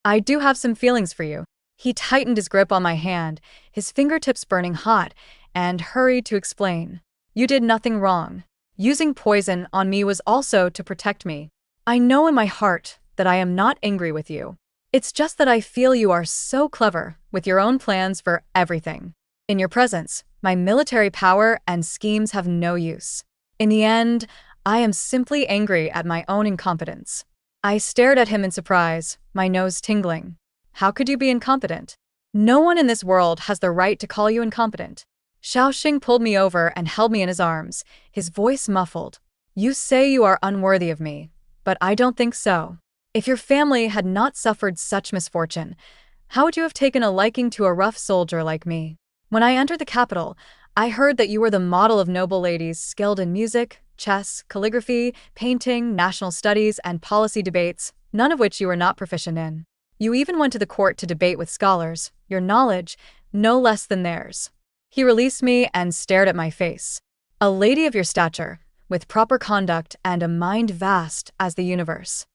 I do have some feelings for you. He tightened his grip on my hand, his fingertips burning hot, and hurried to explain. You did nothing wrong. Using poison on me was also to protect me. I know in my heart that I am not angry with you. It's just that I feel you are so clever with your own plans for everything. In your presence, my military power and schemes have no use. In the end, I am simply angry at my own incompetence. I stared at him in surprise, my nose tingling. How could you be incompetent? No one in this world has the right to call you incompetent. Xiaoxing pulled me over and held me in his arms, his voice muffled. You say you are unworthy of me, but I don't think so. If your family had not suffered such misfortune, how would you have taken a liking to a rough soldier like me? When I entered the capital, I heard that you were the model of noble ladies skilled in music, chess, calligraphy, painting, national studies, and policy debates, none of which you were not proficient in. You even went to the court to debate with scholars, your knowledge no less than theirs. He released me and stared at my face. A lady of your stature, with proper conduct and a mind vast as the universe.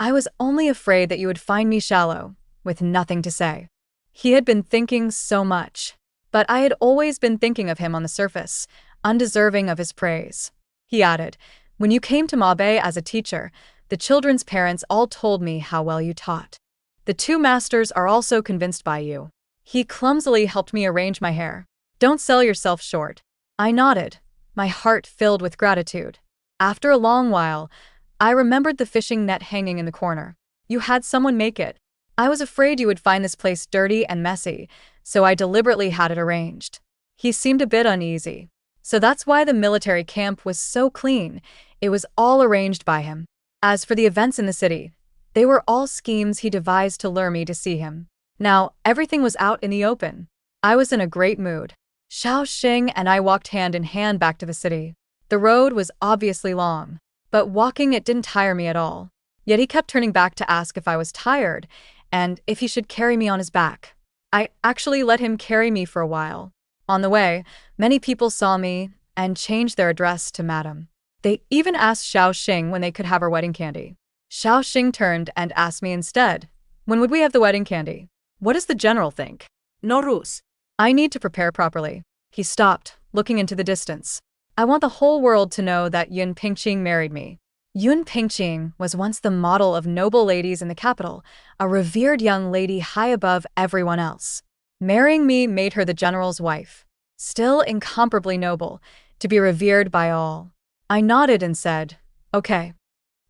I was only afraid that you would find me shallow, with nothing to say. He had been thinking so much. But I had always been thinking of him on the surface, undeserving of his praise. He added, when you came to Mabe as a teacher, the children's parents all told me how well you taught. The two masters are also convinced by you. He clumsily helped me arrange my hair. Don't sell yourself short. I nodded, my heart filled with gratitude. After a long while, I remembered the fishing net hanging in the corner. You had someone make it. I was afraid you would find this place dirty and messy, so I deliberately had it arranged. He seemed a bit uneasy. So that's why the military camp was so clean. It was all arranged by him. As for the events in the city, they were all schemes he devised to lure me to see him. Now, everything was out in the open. I was in a great mood. Xiao Xing and I walked hand in hand back to the city. The road was obviously long, but walking it didn't tire me at all. Yet he kept turning back to ask if I was tired and if he should carry me on his back. I actually let him carry me for a while. On the way, many people saw me and changed their address to Madam. They even asked Xiao Xing when they could have her wedding candy. Xiao Xing turned and asked me instead, "When would we have the wedding candy? What does the general think?" No rules. I need to prepare properly. He stopped, looking into the distance. I want the whole world to know that Yun Pingqing married me. Yun Pingqing was once the model of noble ladies in the capital, a revered young lady high above everyone else. Marrying me made her the general's wife. Still incomparably noble, to be revered by all. I nodded and said, "Okay."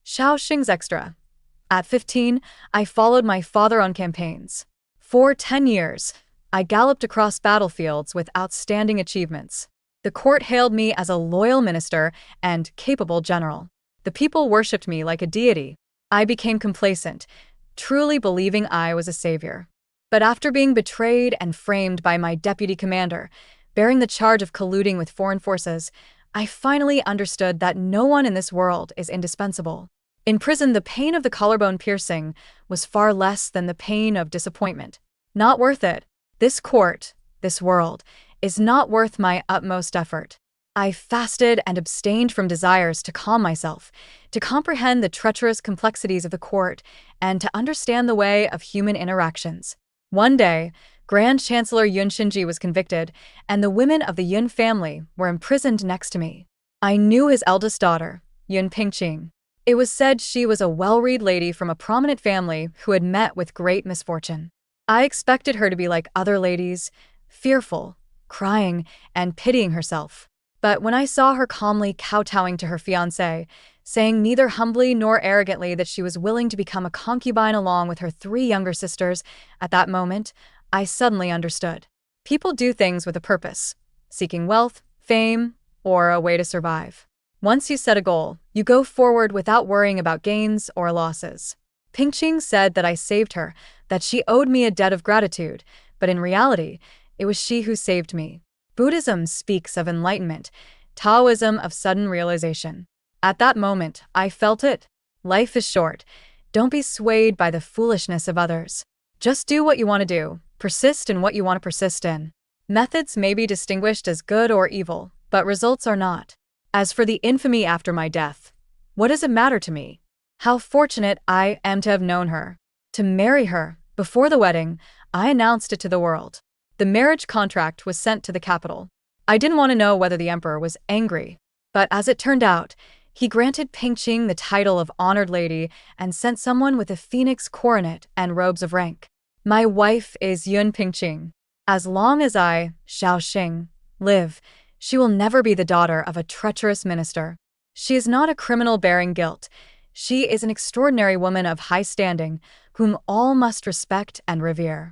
Xiao Xing's extra. At 15, I followed my father on campaigns. For 10 years, I galloped across battlefields with outstanding achievements. The court hailed me as a loyal minister and capable general. The people worshipped me like a deity. I became complacent, truly believing I was a savior. But after being betrayed and framed by my deputy commander, bearing the charge of colluding with foreign forces, I finally understood that no one in this world is indispensable. In prison, the pain of the collarbone piercing was far less than the pain of disappointment. Not worth it. This court, this world, is not worth my utmost effort. I fasted and abstained from desires to calm myself, to comprehend the treacherous complexities of the court, and to understand the way of human interactions. One day, Grand Chancellor Yun Xinji was convicted, and the women of the Yun family were imprisoned next to me. I knew his eldest daughter, Yun Pingqing. It was said she was a well-read lady from a prominent family who had met with great misfortune. I expected her to be like other ladies, fearful, crying, and pitying herself. But when I saw her calmly kowtowing to her fiancé, saying neither humbly nor arrogantly that she was willing to become a concubine along with her 3 younger sisters, at that moment, I suddenly understood. People do things with a purpose, seeking wealth, fame, or a way to survive. Once you set a goal, you go forward without worrying about gains or losses. Pingqing said that I saved her, that she owed me a debt of gratitude, but in reality, it was she who saved me. Buddhism speaks of enlightenment, Taoism of sudden realization. At that moment, I felt it. Life is short. Don't be swayed by the foolishness of others. Just do what you want to do. Persist in what you want to persist in. Methods may be distinguished as good or evil, but results are not. As for the infamy after my death, what does it matter to me? How fortunate I am to have known her. To marry her, before the wedding, I announced it to the world. The marriage contract was sent to the capital. I didn't want to know whether the emperor was angry, but as it turned out, he granted Pingqing the title of honored lady and sent someone with a phoenix coronet and robes of rank. My wife is Yun Pingqing. As long as I, Xiao Xing, live, she will never be the daughter of a treacherous minister. She is not a criminal bearing guilt. She is an extraordinary woman of high standing, whom all must respect and revere.